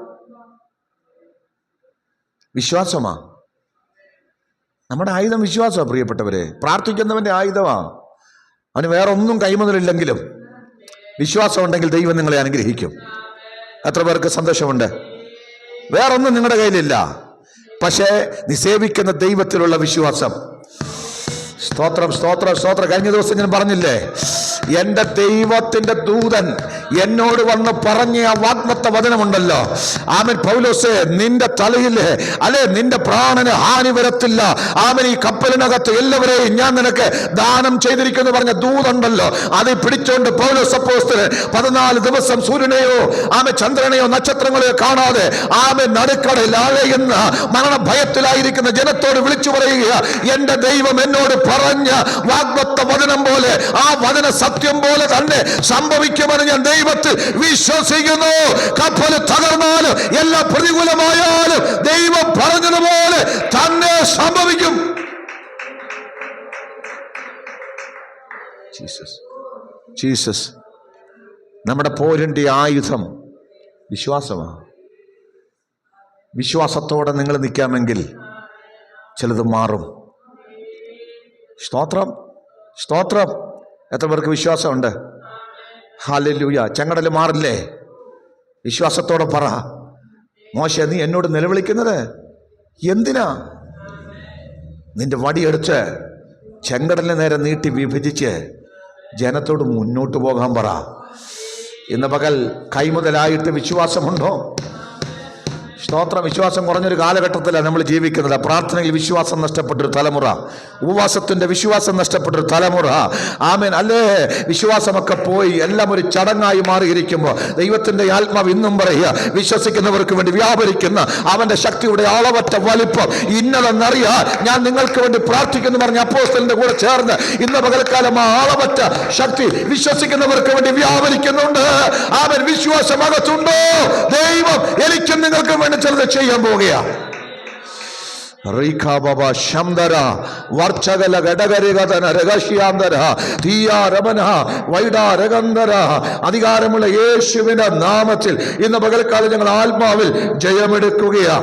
വിശ്വാസമാ. നമ്മുടെ ആയുധം വിശ്വാസമാണ് പ്രിയപ്പെട്ടവരെ. പ്രാർത്ഥിക്കുന്നവന്റെ ആയുധമാ. അവന് വേറെ ഒന്നും കൈമുതലില്ലെങ്കിലും വിശ്വാസം ഉണ്ടെങ്കിൽ ദൈവം നിങ്ങളെ അനുഗ്രഹിക്കും. എത്ര പേർക്ക് സന്തോഷമുണ്ട്? വേറൊന്നും നിങ്ങളുടെ കയ്യിലില്ല, പക്ഷേ നീ സേവിക്കുന്ന ദൈവത്തിലുള്ള വിശ്വാസം. സ്തോത്രം, സ്തോത്രം, സ്തോത്രം. കഴിഞ്ഞ ദിവസം ഞാൻ പറഞ്ഞില്ലേ, എന്റെ ദൈവത്തിന്റെ ദൂതൻ എന്നോട് വന്ന് പറഞ്ഞ ആ വാഗ്ദത്ത വചനമുണ്ടല്ലോ. ആമേൻ. പൗലോസേ, നിന്റെ തലയിൽ നിന്റെ പ്രാണന് ഹാനി വരത്തില്ല. ആമേൻ. ഈ കപ്പലിനകത്ത് എല്ലാവരെയും ഞാൻ നിനക്ക് ദാനം ചെയ്തിരിക്കുന്നു പറഞ്ഞ ദൂതുണ്ടല്ലോ, അത് പിടിച്ചോണ്ട് പൗലോസ് അപ്പോസ്തലൻ 14 ദിവസം സൂര്യനെയോ ചന്ദ്രനെയോ നക്ഷത്രങ്ങളെയോ കാണാതെ നടുക്കടലിൽ അലയുന്ന മരണഭയത്തിലായിരിക്കുന്ന ജനത്തോട് വിളിച്ചു പറയുക, എന്റെ ദൈവം എന്നോട് പറഞ്ഞ വാഗ്ദത്ത വചനം പോലെ, ആ വചന സത്യം പോലെ തന്നെ സംഭവിക്കുമെന്ന് ഞാൻ ദൈവത്തിൽ വിശ്വസിക്കുന്നു. കപ്പൽ തകർന്നാലും എല്ലാ പ്രതികൂലമായാലും ദൈവം പറഞ്ഞതുപോലെ തന്നെ സംഭവിക്കും. ജീസസ് നമ്മുടെ പോരിന്റെ ആയുധം വിശ്വാസമാണ്. വിശ്വാസത്തോടെ നിങ്ങൾ നിൽക്കാമെങ്കിൽ ചിലത് മാറും. സ്തോത്രം, സ്തോത്രം. എത്ര പേർക്ക് വിശ്വാസമുണ്ട്? ഹല്ലേലൂയ. ചെങ്കടൽ മാറില്ലേ? വിശ്വാസത്തോടെ പറ, മോശെ, നീ എന്നോട് നിലവിളിക്കുന്നത് എന്തിനാ? നിന്റെ വടിയെടുത്ത് ചെങ്കടലിനെ നേരെ നീട്ടി വിഭജിച്ച് ജനത്തോട് മുന്നോട്ട് പോകാൻ പറ. ഇന്ന് പകൽ കൈമുതലായിട്ട് വിശ്വാസമുണ്ടോ? സ്തോത്രം. വിശ്വാസം കുറഞ്ഞൊരു കാലഘട്ടത്തിലാണ് നമ്മൾ ജീവിക്കുന്നത്. പ്രാർത്ഥനയിൽ വിശ്വാസം നഷ്ടപ്പെട്ടൊരു തലമുറ, ഉപവാസത്തിന്റെ വിശ്വാസം നഷ്ടപ്പെട്ടൊരു തലമുറ. ആമേൻ. അല്ലേ? വിശ്വാസമൊക്കെ പോയി എല്ലാം ഒരു ചടങ്ങായി മാറിയിരിക്കുമ്പോൾ ദൈവത്തിന്റെ ആത്മാവ് ഇന്നും പറയുക, വിശ്വസിക്കുന്നവർക്ക് വേണ്ടി വ്യാപരിക്കുന്ന അവന്റെ ശക്തിയുടെ അളവറ്റ വലിപ്പം ഇന്നതെന്നറിയാൻ ഞാൻ നിങ്ങൾക്ക് വേണ്ടി പ്രാർത്ഥിക്കുന്നു പറഞ്ഞ അപ്പോസ്തലന്റെ കൂടെ ചേർന്ന് ഇന്ന് പകൽക്കാലം ആ അളവറ്റ ശക്തി വിശ്വസിക്കുന്നവർക്ക് വേണ്ടി വ്യാപരിക്കുന്നുണ്ട്. അവൻ വിശ്വാസമകത്തുണ്ടോ? ദൈവം എനിക്കും നിങ്ങൾക്ക് വേണ്ടി ചിലത് ചെയ്യാൻ പോവുകയാ. അധികാരമുള്ള യേശുവിന്റെ നാമത്തിൽ ഇന്ന് പകൽക്കാലം ഞങ്ങൾ ആത്മാവിൽ ജയമെടുക്കുകയാ.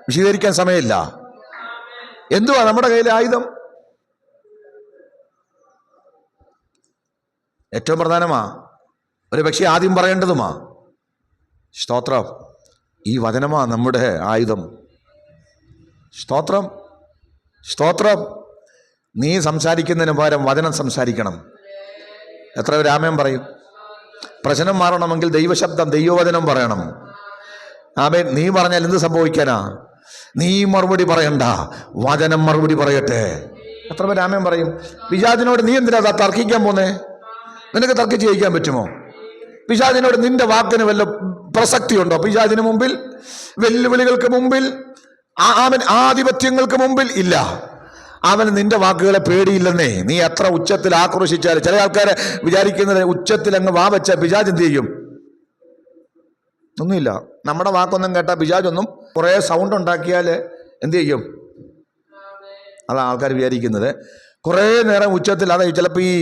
വിശദീകരിക്കാൻ സമയമില്ല. എന്തുവാ നമ്മുടെ കയ്യിലെ ആയുധം? ഏറ്റവും പ്രധാനമാ, ഒരു പക്ഷേ ആദ്യം പറയേണ്ടതുമാ. സ്തോത്രം. ഈ വചനമാ നമ്മുടെ ആയുധം. സ്തോത്രം, സ്തോത്രം. നീ സംസാരിക്കുന്നതിന് പകരം വചനം സംസാരിക്കണം. എത്ര പേര് ആമേൻ പറയും? പ്രശ്നം മാറണമെങ്കിൽ ദൈവശബ്ദം, ദൈവവചനം പറയണം. ആമേൻ. നീ പറഞ്ഞാൽ എന്ത് സംഭവിക്കാനാ? നീ മറുപടി പറയണ്ട, വചനം മറുപടി പറയട്ടെ. എത്ര പേര് ആമേൻ പറയും? പിശാചിനോട് നീ എന്തിനാ തർക്കിക്കാൻ പോന്നേ? നിനക്ക് തർക്കിച്ച് ജയിക്കാൻ പറ്റുമോ? പിശാചിനോട് നിന്റെ വാക്കിന് വല്ല പ്രസക്തിയുണ്ടോ? പിശാചിന് മുമ്പിൽ, വെല്ലുവിളികൾക്ക് മുമ്പിൽ, അവൻ ആധിപത്യങ്ങൾക്ക് മുമ്പിൽ ഇല്ല. അവന് നിന്റെ വാക്കുകളെ പേടിയില്ലെന്നേ. നീ എത്ര ഉച്ചത്തിൽ ആക്രോശിച്ചാൽ, ചില ആൾക്കാരെ വിചാരിക്കുന്നത് ഉച്ചത്തിൽ അങ്ങ് വാ വെച്ച പിശാച് എന്ത് ചെയ്യും? ഒന്നുമില്ല. നമ്മുടെ വാക്കൊന്നും കേട്ടാൽ പിശാചൊന്നും കുറേ സൗണ്ട് ഉണ്ടാക്കിയാൽ എന്ത് ചെയ്യും? അതാണ് ആൾക്കാർ വിചാരിക്കുന്നത്. കുറേ നേരം ഉച്ചത്തിൽ, അതെ ചിലപ്പോൾ ഈ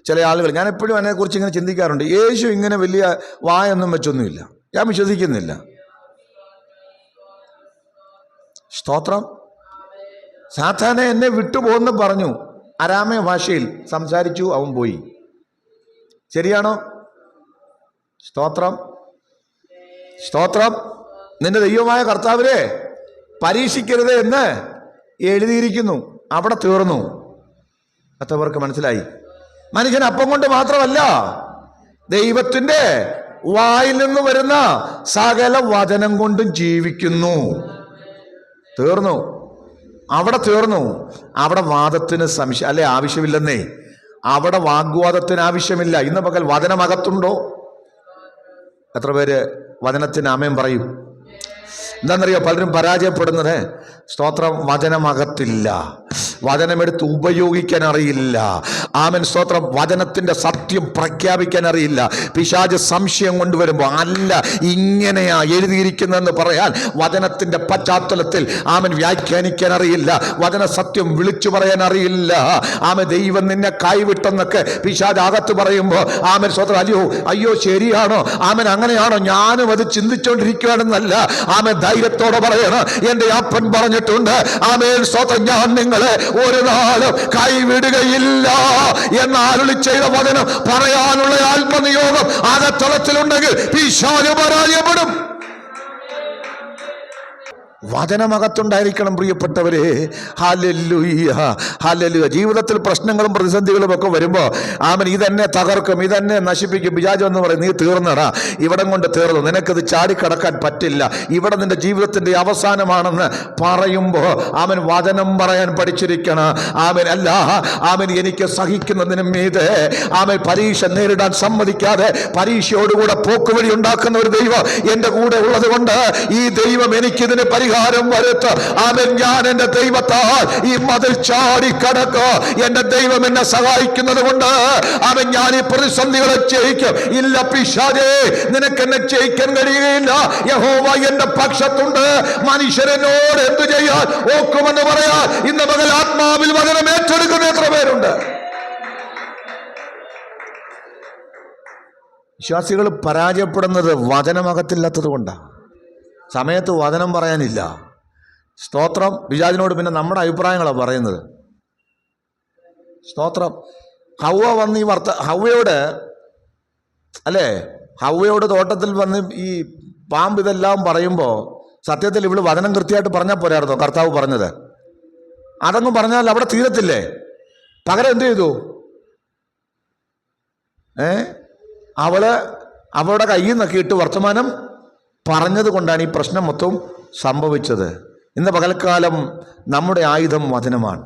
ചില ആളുകൾ, ഞാൻ എപ്പോഴും അതിനെക്കുറിച്ച് ഇങ്ങനെ ചിന്തിക്കാറുണ്ട്. യേശു ഇങ്ങനെ വലിയ വായൊന്നും വെച്ചൊന്നുമില്ല. ഞാൻ വിശ്വസിക്കുന്നില്ല. സ്തോത്രം. സാത്താനെ എന്നെ വിട്ടുപോകുന്നു പറഞ്ഞു, അരാമയ ഭാഷയിൽ സംസാരിച്ചു, അവൻ പോയി. ശരിയാണോ? സ്തോത്രം, സ്തോത്രം. നിന്റെ ദൈവമായ കർത്താവിനെ പരീക്ഷിക്കരുത് എന്ന് എഴുതിയിരിക്കുന്നു. അവിടെ തീർന്നു. എത്രവർക്ക് മനസ്സിലായി? മനുഷ്യൻ അപ്പം കൊണ്ട് മാത്രമല്ല, ദൈവത്തിന്റെ വായിൽ നിന്ന് വരുന്ന സകല വചനം കൊണ്ടും ജീവിക്കുന്നു. തീർന്നു. അവിടെ തീർന്നു. അവിടെ വാദത്തിന് ആവശ്യമില്ലെന്നേ. അവിടെ വാഗ്വാദത്തിന് ആവശ്യമില്ല. ഇന്ന് പകൽ വചനമകത്തുണ്ടോ? എത്ര പേര് വചനത്തിന് ആമേൻ പറയും? എന്താണെന്നറിയോ പലരും പരാജയപ്പെടുന്നത്? സ്തോത്രം, വചനമകത്തില്ല, വചനമെടുത്ത് ഉപയോഗിക്കാൻ അറിയില്ല. ആമേൻ, സ്തോത്രം. വചനത്തിന്റെ സത്യം പ്രഖ്യാപിക്കാൻ അറിയില്ല. പിശാച് സംശയം കൊണ്ടുവരുമ്പോൾ അല്ല ഇങ്ങനെയാ എഴുതിയിരിക്കുന്നതെന്ന് പറയാൻ വചനത്തിന്റെ പശ്ചാത്തലത്തിൽ ആമൻ വ്യാഖ്യാനിക്കാൻ അറിയില്ല. വചന സത്യം വിളിച്ചു പറയാൻ അറിയില്ല. ആമൻ, ദൈവം നിന്നെ കൈവിട്ടെന്നൊക്കെ പിശാച് അകത്ത് പറയുമ്പോൾ ആമൻ, സ്തോത്രം, അയ്യോ ശരിയാണോ, ആമൻ അങ്ങനെയാണോ, ഞാനും അത് ചിന്തിച്ചുകൊണ്ടിരിക്കുകയാണെന്നല്ല. ആമൻ ധൈര്യത്തോടെ പറയണം, എന്റെ അപ്പൻ പറഞ്ഞിട്ടുണ്ട്, ആമേൻ, സ്തോത്രം, ഞാൻ നിങ്ങളെ ഒരു നാളും കൈവിടുകയില്ല എന്ന് അരുളി ചെയ്ത വചനം പറയാനുള്ള ആത്മനിയോഗം അകത്തളത്തിലുണ്ടെങ്കിൽ പിശാച് പരാജയപ്പെടും. വചനമകത്തുണ്ടായിരിക്കണം പ്രിയപ്പെട്ടവരെ. Hallelujah, hallelujah. ജീവിതത്തിൽ പ്രശ്നങ്ങളും പ്രതിസന്ധികളും ഒക്കെ വരുമ്പോൾ ഇതെന്നെ തകർക്കും, ഇതെന്നെ നശിപ്പിക്കും. പിശാച് എന്ന് പറയും, നീ തീർന്നടാ, ഇവിടം കൊണ്ട് തീർന്നു, നിനക്കത് ചാടിക്കടക്കാൻ പറ്റില്ല, ഇവിടെ നിന്റെ ജീവിതത്തിന്റെ അവസാനമാണെന്ന് പറയുമ്പോൾ വചനം പറയാൻ പഠിച്ചിരിക്കണം. അല്ല, എനിക്ക് സഹിക്കുന്നതിന് മീതെ പരീക്ഷ നേരിടാൻ സമ്മതിക്കാതെ പരീക്ഷയോടുകൂടെ പോക്കുവഴി ഉണ്ടാക്കുന്ന ഒരു ദൈവം എന്റെ കൂടെ ഉള്ളത് കൊണ്ട് ഈ ദൈവം എനിക്കിതിന് പരിഹാരം വരുത്തും. ഞാൻ എന്റെ ദൈവത്താൽ ഈ മതിൽ ചാടിക്കടക്കും. എന്റെ ദൈവം എന്നെ സഹായിക്കുന്നത് കൊണ്ട് ഞാൻ ഈ പ്രതിസന്ധികളെ ജയിക്കും. ഇല്ല പിശാചേ, നിനക്ക് എന്നെ ജയിക്കാൻ കഴിയുകയില്ല. യഹോവ എന്റെ പക്ഷത്തുണ്ട്. മനുഷ്യരനോട് എന്തു ചെയ്യാൻ ഓക്കുമെന്ന് പറയാൻ ഇന്ന് മകൽ ആത്മാവിൽ വചനം ഏറ്റെടുക്കുന്ന എത്ര പേരുണ്ട്? വിശ്വാസികൾ പരാജയപ്പെടുന്നത് വചനമകത്തില്ലാത്തത് കൊണ്ടാണ്. സമയത്ത് വചനം പറയാനില്ല. സ്തോത്രം. പിശാചിനോട് പിന്നെ നമ്മുടെ അഭിപ്രായങ്ങളാണ് പറയുന്നത്. സ്തോത്രം. ഹൗവ വന്ന് ഹൗവയോട് തോട്ടത്തിൽ വന്ന് ഈ പാമ്പ് ഇതെല്ലാം പറയുമ്പോൾ സത്യത്തിൽ ഇവള് വചനം കൃത്യമായിട്ട് പറഞ്ഞാൽ പോരായിരുന്നോ കർത്താവ് പറഞ്ഞത്? അതങ്ങ് പറഞ്ഞാൽ അവിടെ തീരത്തില്ലേ? പകരം എന്ത് ചെയ്തു? അവളുടെ കയ്യിൽ നിന്നൊക്കെ ഇട്ട് വർത്തമാനം പറഞ്ഞത് കൊണ്ടാണ് ഈ പ്രശ്നം മൊത്തം സംഭവിച്ചത്. ഇന്ന് പകൽക്കാലം നമ്മുടെ ആയുധം വചനമാണ്.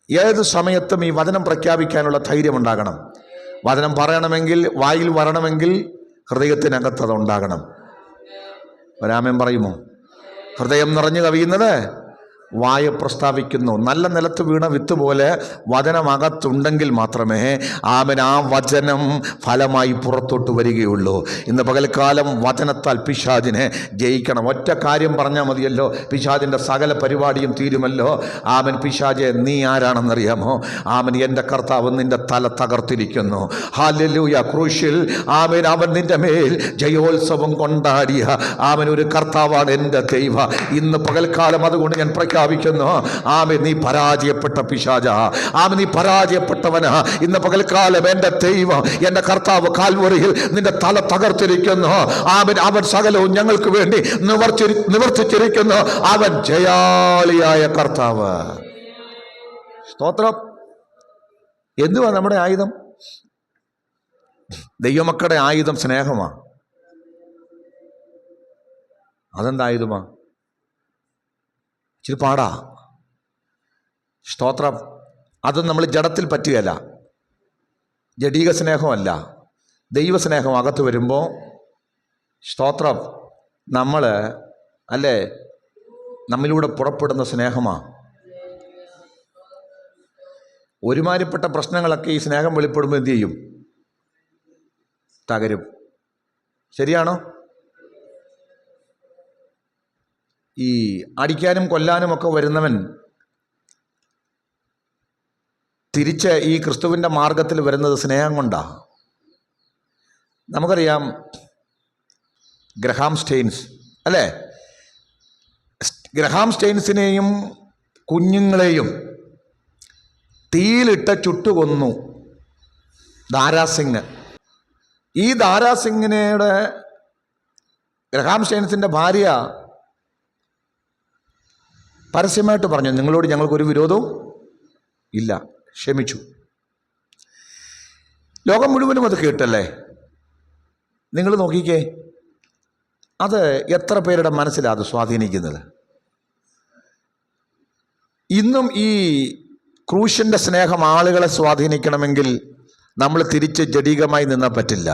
ഏത് സമയത്തും ഈ വചനം പ്രഖ്യാപിക്കാനുള്ള ധൈര്യമുണ്ടാകണം. വചനം പറയണമെങ്കിൽ, വായിൽ വരണമെങ്കിൽ ഹൃദയത്തിനകത്ത് അതുണ്ടാകണം. ഒരാമേൻ പറയുമോ? ഹൃദയം നിറഞ്ഞു കവിയുന്നത് വായ പ്രസ്താവിക്കുന്നു. നല്ല നിലത്ത് വീണ വിത്ത് പോലെ വചനമകത്തുണ്ടെങ്കിൽ മാത്രമേ ആ വചനം ഫലമായി പുറത്തോട്ട് വരികയുള്ളൂ. ഇന്ന് പകൽക്കാലം വചനത്താൽ പിശാചിനെ ജയിക്കണം. ഒറ്റ കാര്യം പറഞ്ഞാൽ മതിയല്ലോ, പിശാചിൻ്റെ സകല പരിപാടിയും തീരുമല്ലോ. പിശാചെ, നീ ആരാണെന്നറിയാമോ? എൻ്റെ കർത്താവ് നിന്റെ തല തകർത്തിരിക്കുന്നു. ഹല്ലേലൂയ. ക്രൂശിൽ അവൻ നിന്റെ മേൽ ജയോത്സവം കൊണ്ടാടിയ ഒരു കർത്താവാണ് എൻ്റെ ദൈവ. ഇന്ന് പകൽക്കാലം അതുകൊണ്ട് ഞാൻ പ്രഖ്യാപിക്കുന്നു, നീ പരാജയപ്പെട്ട പിശാച, നീ പരാജയപ്പെട്ടവനാ. ഇന്ന് പകൽക്കാലം എൻ്റെ ദൈവം, എൻ്റെ കർത്താവ് കാൽവറിയിൽ നിന്റെ തല തകർത്തിരിക്കുന്നു. അവൻ സകലവും ഞങ്ങൾക്ക് വേണ്ടി നിവർത്തിച്ചിരിക്കുന്നു. അവൻ ജയാളിയായ കർത്താവ്. സ്തോത്രം. എന്തുവാ നമ്മുടെ ആയുധം? ദൈവമക്കളുടെ ആയുധം സ്നേഹമാണ്. അതെന്തായുധമാ? ഇച്ചിരി പാടാ. സ്തോത്രം. അത് നമ്മൾ ജഡത്തിൽ പറ്റുകയല്ല, ജഡീക സ്നേഹമല്ല, ദൈവസ്നേഹം അകത്ത് വരുമ്പോൾ സ്തോത്രം നമ്മിലൂടെ പുറപ്പെടുന്ന സ്നേഹമാണ്. ഒരുമാതിരിപ്പെട്ട പ്രശ്നങ്ങളൊക്കെ ഈ സ്നേഹം വെളിപ്പെടുമ്പോൾ എന്തു ചെയ്യും? തകരും. ശരിയാണോ? ഈ അടിക്കാനും കൊല്ലാനും ഒക്കെ വരുന്നവൻ തിരിച്ച് ഈ ക്രിസ്തുവിൻ്റെ മാർഗത്തിൽ വരുന്നത് സ്നേഹം കൊണ്ടാണ്. നമുക്കറിയാം, ഗ്രഹാം സ്റ്റെയിൻസ് ഗ്രഹാം സ്റ്റെയിൻസിനെയും കുഞ്ഞുങ്ങളെയും തീയിലിട്ട് ചുട്ടുകൊന്നു ദാരാസിംഗ്. ഈ ദാരാസിംഗിനയുടെ ഗ്രഹാം സ്റ്റെയിൻസിൻ്റെ ഭാര്യ പരസ്യമായിട്ട് പറഞ്ഞു, നിങ്ങളോട് ഞങ്ങൾക്കൊരു വിരോധവും ഇല്ല, ക്ഷമിച്ചു. ലോകം മുഴുവനും അത് കേട്ടല്ലേ? നിങ്ങൾ നോക്കിക്കേ, അത് എത്ര പേരുടെ മനസ്സിലാണ് അത് സ്വാധീനിക്കുന്നത്. ഇന്നും ഈ ക്രൂശിൻ്റെ സ്നേഹം ആളുകളെ സ്വാധീനിക്കണമെങ്കിൽ നമ്മൾ തിരിച്ച് ജഡികമായി നിന്നാൽ പറ്റില്ല,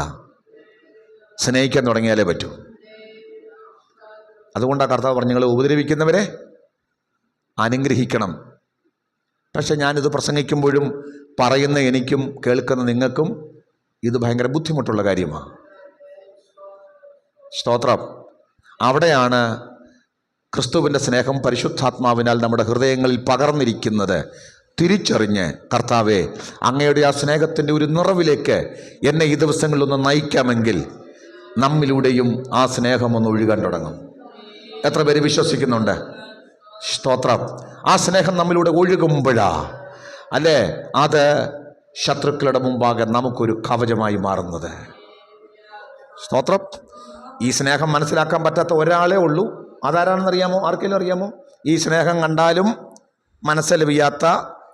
സ്നേഹിക്കാൻ തുടങ്ങിയാലേ പറ്റൂ. അതുകൊണ്ടാണ് കർത്താവ് പറഞ്ഞു, നിങ്ങൾ ഉപദ്രവിക്കുന്നവരെ അനുഗ്രഹിക്കണം. പക്ഷെ ഞാനിത് പ്രസംഗിക്കുമ്പോഴും പറയുന്ന എനിക്കും കേൾക്കുന്ന നിങ്ങൾക്കും ഇത് ഭയങ്കര ബുദ്ധിമുട്ടുള്ള കാര്യമാണ്. സ്തോത്രം. അവിടെയാണ് ക്രിസ്തുവിൻ്റെ സ്നേഹം പരിശുദ്ധാത്മാവിനാൽ നമ്മുടെ ഹൃദയങ്ങളിൽ പകർന്നിരിക്കുന്നത് തിരിച്ചറിഞ്ഞ്, കർത്താവേ, അങ്ങയുടെ ആ സ്നേഹത്തിൻ്റെ ഒരു നിറവിലേക്ക് എന്നെ ഈ ദിവസങ്ങളിലൊന്ന് നയിക്കാമെങ്കിൽ നമ്മിലൂടെയും ആ സ്നേഹം ഒന്ന് ഒഴുകാൻ തുടങ്ങും. എത്ര പേര് വിശ്വസിക്കുന്നുണ്ട്? സ്തോത്രം. ആ സ്നേഹം നമ്മിലൂടെ ഒഴുകുമ്പോഴാ അത് ശത്രുക്കളുടെ മുമ്പാകെ നമുക്കൊരു കവചമായി മാറുന്നത്. സ്തോത്രം. ഈ സ്നേഹം മനസ്സിലാക്കാൻ പറ്റാത്ത ഒരാളേ ഉള്ളൂ, അതാരാണെന്നറിയാമോ? ആർക്കെങ്കിലും അറിയാമോ? ഈ സ്നേഹം കണ്ടാലും മനസ്സലിയാത്ത,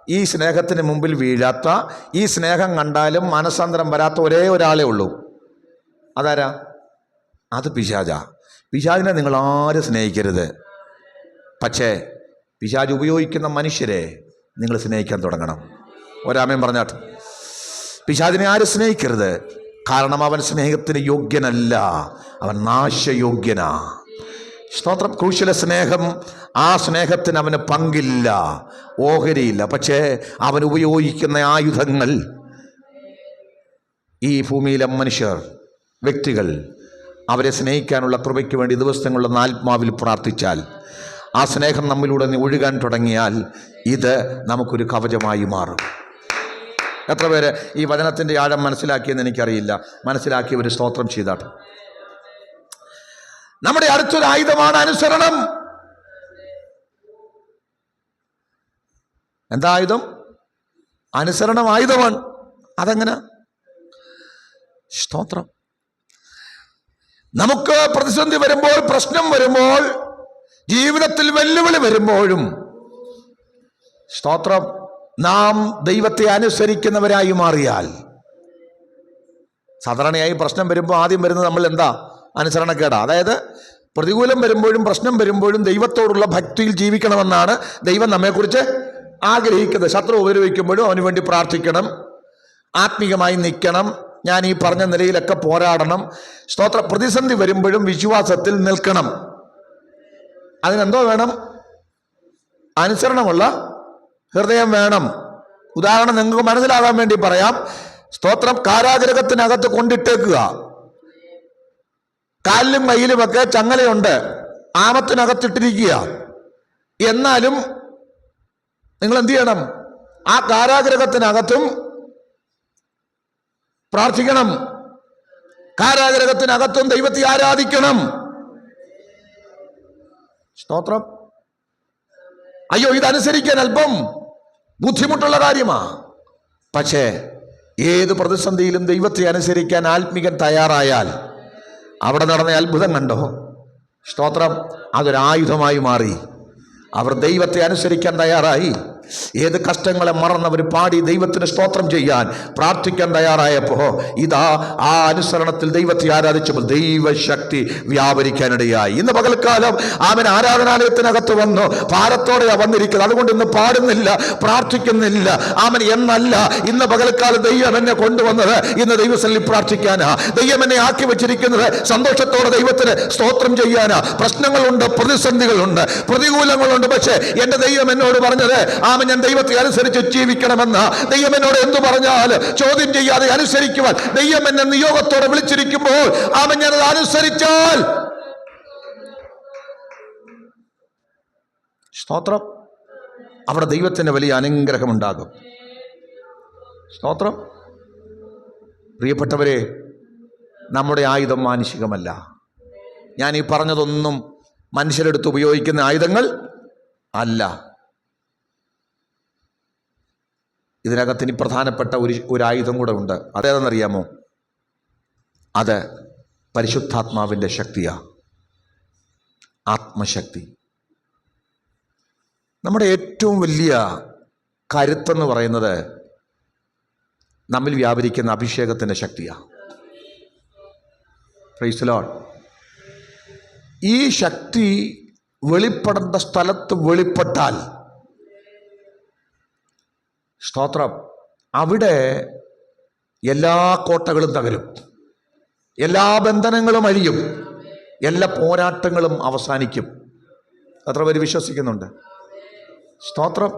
ഈ സ്നേഹത്തിന് മുമ്പിൽ വീഴാത്ത, ഈ സ്നേഹം കണ്ടാലും മനസ്സാന്തരം വരാത്ത ഒരേ ഒരാളേ ഉള്ളൂ. അതാരാ? അത് പിശാചാ. പിശാചിനെ നിങ്ങൾ ആരും സ്നേഹിക്കരുത്. പക്ഷേ പിശാച് ഉപയോഗിക്കുന്ന മനുഷ്യരെ നിങ്ങൾ സ്നേഹിക്കാൻ തുടങ്ങണം. ഒരാമേൻ പറഞ്ഞാട്ട്. പിശാചിനെ ആരും സ്നേഹിക്കരുത്. കാരണം അവൻ സ്നേഹത്തിന് യോഗ്യനല്ല, അവൻ നാശയോഗ്യനാ. സ്തോത്രം. ക്രൂശില സ്നേഹം, ആ സ്നേഹത്തിന് അവന് പങ്കില്ല, ഓഹരിയില്ല. പക്ഷേ അവൻ ഉപയോഗിക്കുന്ന ആയുധങ്ങൾ ഈ ഭൂമിയിലെ മനുഷ്യർ, വ്യക്തികൾ, അവരെ സ്നേഹിക്കാനുള്ള കൃപയ്ക്ക് വേണ്ടി ദിവസങ്ങളിലൊന്ന് ആത്മാവിൽ പ്രാർത്ഥിച്ചാൽ, ആ സ്നേഹം നമ്മിലൂടെ ഒഴുകാൻ തുടങ്ങിയാൽ ഇത് നമുക്കൊരു കവചമായി മാറും. എത്ര പേര് ഈ വചനത്തിൻ്റെ ആഴം മനസ്സിലാക്കിയെന്ന് എനിക്കറിയില്ല. മനസ്സിലാക്കി ഒരു സ്തോത്രം ചെയ്താട്ടെ. നമ്മുടെ അടുത്തൊരു ആയുധമാണ് അനുസരണം. എന്താ ആയുധം? അനുസരണം ആയുധമാണ്. അതെങ്ങനെ? സ്തോത്രം. നമുക്ക് പ്രതിസന്ധി വരുമ്പോൾ, പ്രശ്നം വരുമ്പോൾ, ജീവിതത്തിൽ വെല്ലുവിളി വരുമ്പോഴും സ്തോത്രം, നാം ദൈവത്തെ അനുസരിക്കുന്നവരായി മാറിയാൽ, സാധാരണയായി പ്രശ്നം വരുമ്പോൾ ആദ്യം വരുന്നത് നമ്മൾ എന്താ? അനുസരണക്കേടാ. അതായത് പ്രതികൂലം വരുമ്പോഴും പ്രശ്നം വരുമ്പോഴും ദൈവത്തോടുള്ള ഭക്തിയിൽ ജീവിക്കണമെന്നാണ് ദൈവം നമ്മെക്കുറിച്ച് ആഗ്രഹിക്കുന്നത്. ശത്രു ഉപദ്രവിക്കുമ്പോഴും അവന് വേണ്ടി പ്രാർത്ഥിക്കണം, ആത്മീകമായി നിൽക്കണം, ഞാൻ ഈ പറഞ്ഞ നിലയിലൊക്കെ പോരാടണം. സ്തോത്ര. പ്രതിസന്ധി വരുമ്പോഴും വിശ്വാസത്തിൽ നിൽക്കണം. അതിനെന്തോ വേണം? അനുസരണമുള്ള ഹൃദയം വേണം. ഉദാഹരണം നിങ്ങൾക്ക് മനസ്സിലാകാൻ വേണ്ടി പറയാം. സ്തോത്രം. കാരാഗൃഹത്തിനകത്ത് കൊണ്ടിട്ടേക്കുക, കാലിലും കയ്യിലുമൊക്കെ ചങ്ങലയുണ്ട്, ആമത്തിനകത്തിട്ടിരിക്കുക. എന്നാലും നിങ്ങൾ എന്ത് ചെയ്യണം? ആ കാരാഗൃഹത്തിനകത്തും പ്രാർത്ഥിക്കണം, കാരാഗൃഹത്തിനകത്തും ദൈവത്തെ ആരാധിക്കണം. സ്തോത്രം. അയ്യോ, ഇതനുസരിക്കാൻ അല്പം ബുദ്ധിമുട്ടുള്ള കാര്യമാ. പക്ഷേ ഏത് പ്രതിസന്ധിയിലും ദൈവത്തെ അനുസരിക്കാൻ ആത്മികൻ തയ്യാറായാൽ അവിടെ നടന്ന അത്ഭുതം കണ്ടോ? സ്തോത്രം. അതൊരായുധമായി മാറി. അവർ ദൈവത്തെ അനുസരിക്കാൻ തയ്യാറായി. ഏത് കഷ്ടങ്ങളെ മറന്നവർ പാടി ദൈവത്തിന് സ്തോത്രം ചെയ്യാൻ, പ്രാർത്ഥിക്കാൻ തയ്യാറായപ്പോ ഇതാ ആ അനുസരണത്തിൽ ദൈവത്തെ ആരാധിച്ചപ്പോൾ ദൈവശക്തി വ്യാപരിക്കാനിടയായി. ഇന്ന് പകൽക്കാലം അവൻ ആരാധനാലയത്തിനകത്ത് വന്നു ഭാരത്തോടെയാ വന്നിരിക്കുന്നത്. അതുകൊണ്ട് ഇന്ന് പാടുന്നില്ല, പ്രാർത്ഥിക്കുന്നില്ല. അവൻ എന്നല്ല, ഇന്ന് പകൽക്കാലം ദൈവം എന്നെ കൊണ്ടുവന്നത് ഇന്ന് ദൈവസന്നിധിയിൽ പ്രാർത്ഥിക്കാനാ. ദൈവം എന്നെ ആക്കി വെച്ചിരിക്കുന്നത് സന്തോഷത്തോടെ ദൈവത്തിന് സ്തോത്രം ചെയ്യാനാ. പ്രശ്നങ്ങളുണ്ട്, പ്രതിസന്ധികളുണ്ട്, പ്രതികൂലങ്ങളുണ്ട്. പക്ഷേ എന്റെ ദൈവം എന്നോട് പറഞ്ഞത് ഞാൻ ദൈവത്തെ അനുസരിച്ച് ജീവിക്കണമെന്ന. ദൈവം എന്നോട് എന്തു പറഞ്ഞാൽ ചോദ്യം ചെയ്യാതെ അനുസരിക്കുവാൻ ദൈവം എന്നെ നിയോഗത്തോടെ വിളിച്ചിരിക്കുമ്പോൾ ഞാനത് അനുസരിച്ചാൽ സ്തോത്രം, അവിടെ ദൈവത്തിന്റെ വലിയ അനുഗ്രഹം ഉണ്ടാകും. സ്തോത്രം. പ്രിയപ്പെട്ടവരെ, നമ്മുടെ ആയുധം മാനുഷികമല്ല. ഞാൻ ഈ പറഞ്ഞതൊന്നും മനുഷ്യരെടുത്ത് ഉപയോഗിക്കുന്ന ആയുധങ്ങൾ അല്ല. ഇതിനകത്ത് ഇനി പ്രധാനപ്പെട്ട ഒരു ആയുധം കൂടെ ഉണ്ട്. അതേതെന്നറിയാമോ? അത് പരിശുദ്ധാത്മാവിൻ്റെ ശക്തിയാ, ആത്മശക്തി. നമ്മുടെ ഏറ്റവും വലിയ കരുത്തെന്ന് പറയുന്നത് നമ്മിൽ വ്യാപരിക്കുന്ന അഭിഷേകത്തിൻ്റെ ശക്തിയാ. Praise the Lord. ഈ ശക്തി വെളിപ്പെടേണ്ട സ്ഥലത്ത് വെളിപ്പെട്ടാൽ സ്തോത്രം, അവിടെ എല്ലാ കോട്ടകളും തകരും, എല്ലാ ബന്ധനങ്ങളും അഴിയും, എല്ലാ പോരാട്ടങ്ങളും അവസാനിക്കും. എത്ര പേര് വിശ്വസിക്കുന്നുണ്ട്? സ്തോത്രം,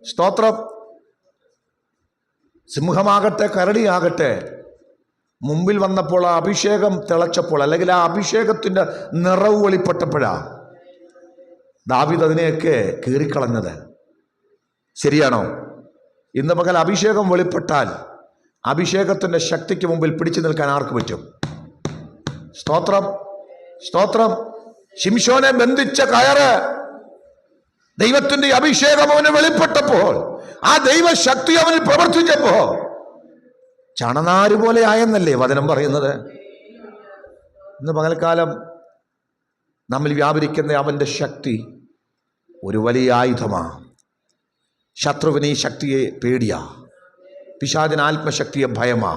സ്തോത്രം. സിംഹമാകട്ടെ കരടിയാകട്ടെ മുമ്പിൽ വന്നപ്പോൾ ആ അഭിഷേകം തിളച്ചപ്പോൾ, അല്ലെങ്കിൽ ആ അഭിഷേകത്തിൻ്റെ നിറവ് വെളിപ്പെട്ടപ്പോഴാ ദാവീദ് അതിനെയൊക്കെ കീറിക്കളഞ്ഞത്. ശരിയാണോ? ഇന്ന് പകൽ അഭിഷേകം വെളിപ്പെട്ടാൽ അഭിഷേകത്തിൻ്റെ ശക്തിക്ക് മുമ്പിൽ പിടിച്ചു നിൽക്കാൻ ആർക്ക് പറ്റും? സ്തോത്രം, സ്തോത്രം. ശിംശോനെ ബന്ധിച്ച കയറ് ദൈവത്തിന്റെ അഭിഷേകം അവന് വെളിപ്പെട്ടപ്പോൾ, ആ ദൈവശക്തി അവനിൽ പ്രവർത്തിച്ചപ്പോ ചണനാര് പോലെ ആയെന്നല്ലേ വചനം പറയുന്നത്. ഇന്ന് പകൽക്കാലം നമ്മിൽ വ്യാപരിക്കുന്ന അവൻ്റെ ശക്തി ഒരു വലിയ ആയുധമാണ്. ശത്രുവിന് ഈ ശക്തിയെ പേടിയാ, പിശാചിന് ആത്മശക്തിയെ ഭയമാ.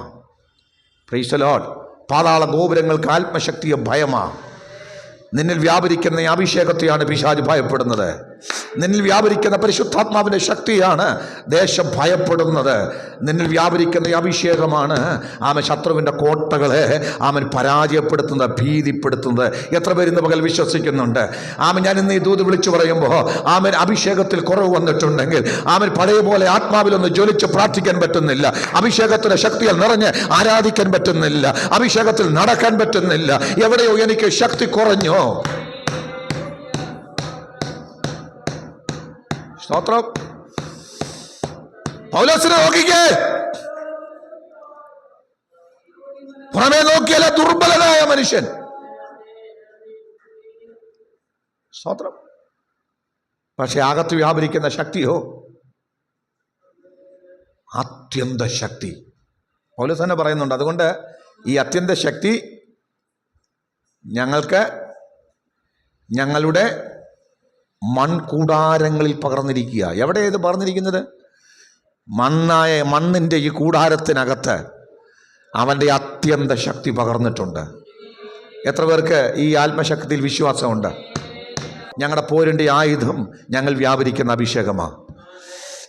Praise the Lord. പാതാള ഗോപുരങ്ങൾക്ക് ആത്മശക്തിയെ ഭയമാ. നിന്നിൽ വ്യാപരിക്കുന്ന അഭിഷേകത്തെയാണ് പിശാച് ഭയപ്പെടുന്നത്. നിന്നിൽ വ്യാപരിക്കുന്ന പരിശുദ്ധാത്മാവിൻ്റെ ശക്തിയാണ് ദേശം ഭയപ്പെടുന്നത്. നിന്നിൽ വ്യാപരിക്കുന്ന അഭിഷേകമാണ് ആമൻ ശത്രുവിൻ്റെ കോട്ടകളെ ആമൻ പരാജയപ്പെടുത്തുന്നത്, ഭീതിപ്പെടുത്തുന്നത്. എത്ര പേര് ഇന്ന് പകൽ വിശ്വസിക്കുന്നുണ്ട്? ആമൻ ഞാൻ ഇന്ന് ഈ ദൂത് വിളിച്ചു പറയുമ്പോൾ ആമൻ അഭിഷേകത്തിൽ കുറവ് വന്നിട്ടുണ്ടെങ്കിൽ, ആമൻ പഴയ പോലെ ആത്മാവിലൊന്ന് ജ്വലിച്ച് പ്രാർത്ഥിക്കാൻ പറ്റുന്നില്ല, അഭിഷേകത്തിൻ്റെ ശക്തിയിൽ നിറഞ്ഞ് ആരാധിക്കാൻ പറ്റുന്നില്ല, അഭിഷേകത്തിൽ നടക്കാൻ പറ്റുന്നില്ല, എവിടെയോ എനിക്ക് ശക്തി കുറഞ്ഞു. സ്തോത്രം. പൗലോസിനെ നോക്കിക്കേ, പുറമേ നോക്കിയാൽ ദുർബലനായ മനുഷ്യൻ. സ്തോത്രം. പക്ഷെ അകത്ത് വ്യാപരിക്കുന്ന ശക്തിയോ അത്യന്ത ശക്തി. പൗലോസ് തന്നെ പറയുന്നുണ്ട്. അതുകൊണ്ട് ഈ അത്യന്ത ശക്തി ഞങ്ങൾക്ക് ഞങ്ങളുടെ മൺകൂടാരങ്ങളിൽ പകർന്നിരിക്കുക. എവിടെ ഇത് പകർന്നിരിക്കുന്നത്? മണ്ണിൻ്റെ ഈ കൂടാരത്തിനകത്ത് അവൻ്റെ അത്യന്ത ശക്തി പകർന്നിട്ടുണ്ട്. എത്ര പേർക്ക് ഈ ആത്മശക്തിയിൽ വിശ്വാസമുണ്ട്? ഞങ്ങളുടെ പോരിൻ്റെ ആയുധം ഞങ്ങൾ വ്യാപരിക്കുന്ന അഭിഷേകമാണ്.